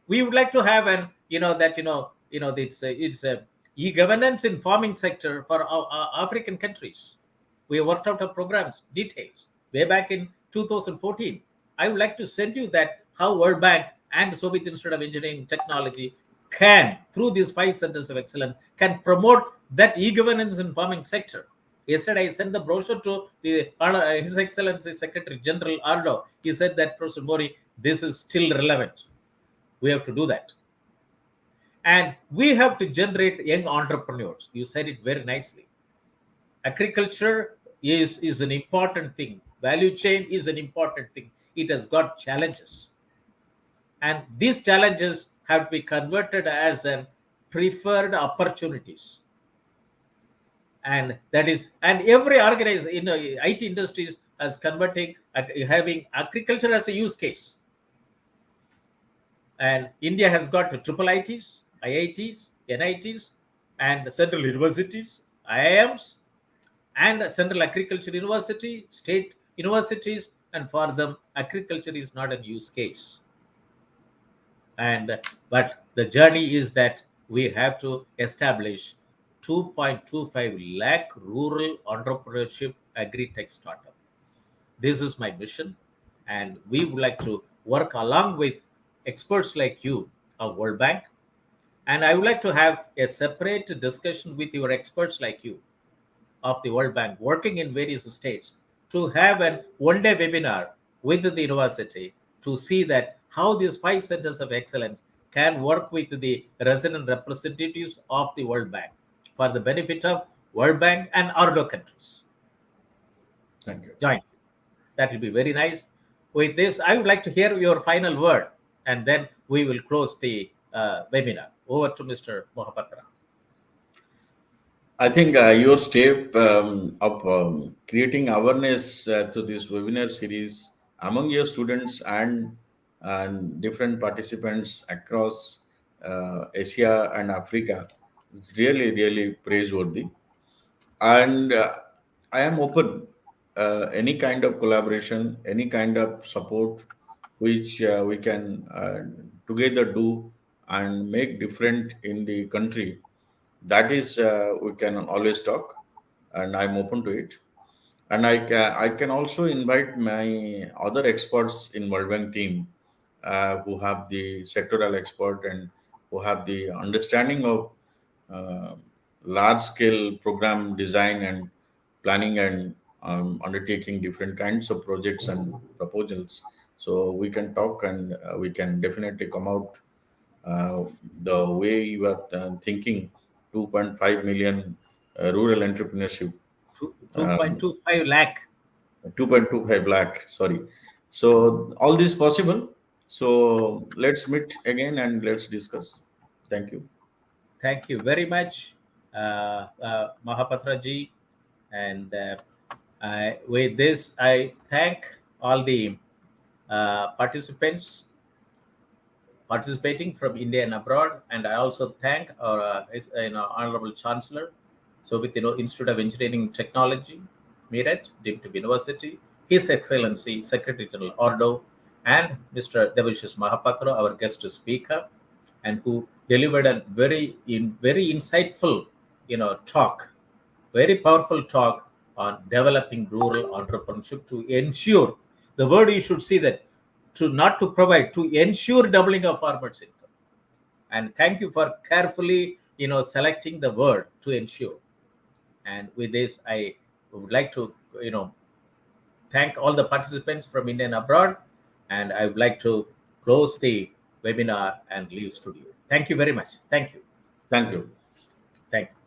We would like to have an it's a e-governance in farming sector for our African countries. We have worked out our programs details way back in 2014. I would like to send you that how World Bank and Shobhit Institute of Engineering Technology can, through these 5 centers of excellence, can promote that e-governance in farming sector. Yesterday, I sent the brochure to His Excellency Secretary General Ardo. He said that, Professor Moni, this is still relevant. We have to do that. And we have to generate young entrepreneurs. You said it very nicely. Agriculture is an important thing. Value chain is an important thing. It has got challenges. And these challenges have to be converted as an preferred opportunities. And that is, and every organization in the IT industries is converting, having agriculture as a use case. And India has got triple ITs, IITs, NITs, and central universities, IIMs, and Central Agriculture University, state universities, and for them, agriculture is not a use case. But the journey is that we have to establish 2.25 lakh rural entrepreneurship agri-tech startup. This is my mission, and we would like to work along with experts like you of World Bank. And I would like to have a separate discussion with your experts like you of the World Bank working in various states to have an one-day webinar with the university to see that how these 5 centers of excellence can work with the resident representatives of the World Bank for the benefit of World Bank and Ardo countries. Thank you. Join. That will be very nice. With this, I would like to hear your final word, and then we will close the webinar. Over to Mr. Mohapatra. I think your step of creating awareness to this webinar series among your students and different participants across Asia and Africa is really, really praiseworthy. And I am open any kind of collaboration, any kind of support which we can together do and make different in the country. That is we can always talk, and I'm open to it. And I can also invite my other experts in World Bank team who have the sectoral expert and who have the understanding of uh, large scale program design and planning and undertaking different kinds of projects and proposals. So we can talk, and we can definitely come out uh, the way you are thinking 2.5 million rural entrepreneurship, um, 2.25 lakh. 2.25 lakh, sorry. So all this possible. So let's meet again and let's discuss. Thank you. Thank you very much, Mahapatra ji. And with this, I thank all the participants participating from India and abroad. And I also thank our Honorable Chancellor, so with Institute of Engineering and Technology, Meerut, deemed to be University, His Excellency Secretary General Ordo, and Mr. Debasis Mohapatra, our guest speaker, and who delivered a very insightful, talk, very powerful talk on developing rural entrepreneurship to ensure, the word you should see that, to not to provide, to ensure doubling of farmers' income. And thank you for carefully, selecting the word to ensure. And with this, I would like to, thank all the participants from India and abroad. And I would like to close the webinar and live studio. Thank you very much. Thank you. Thank you. Thank you.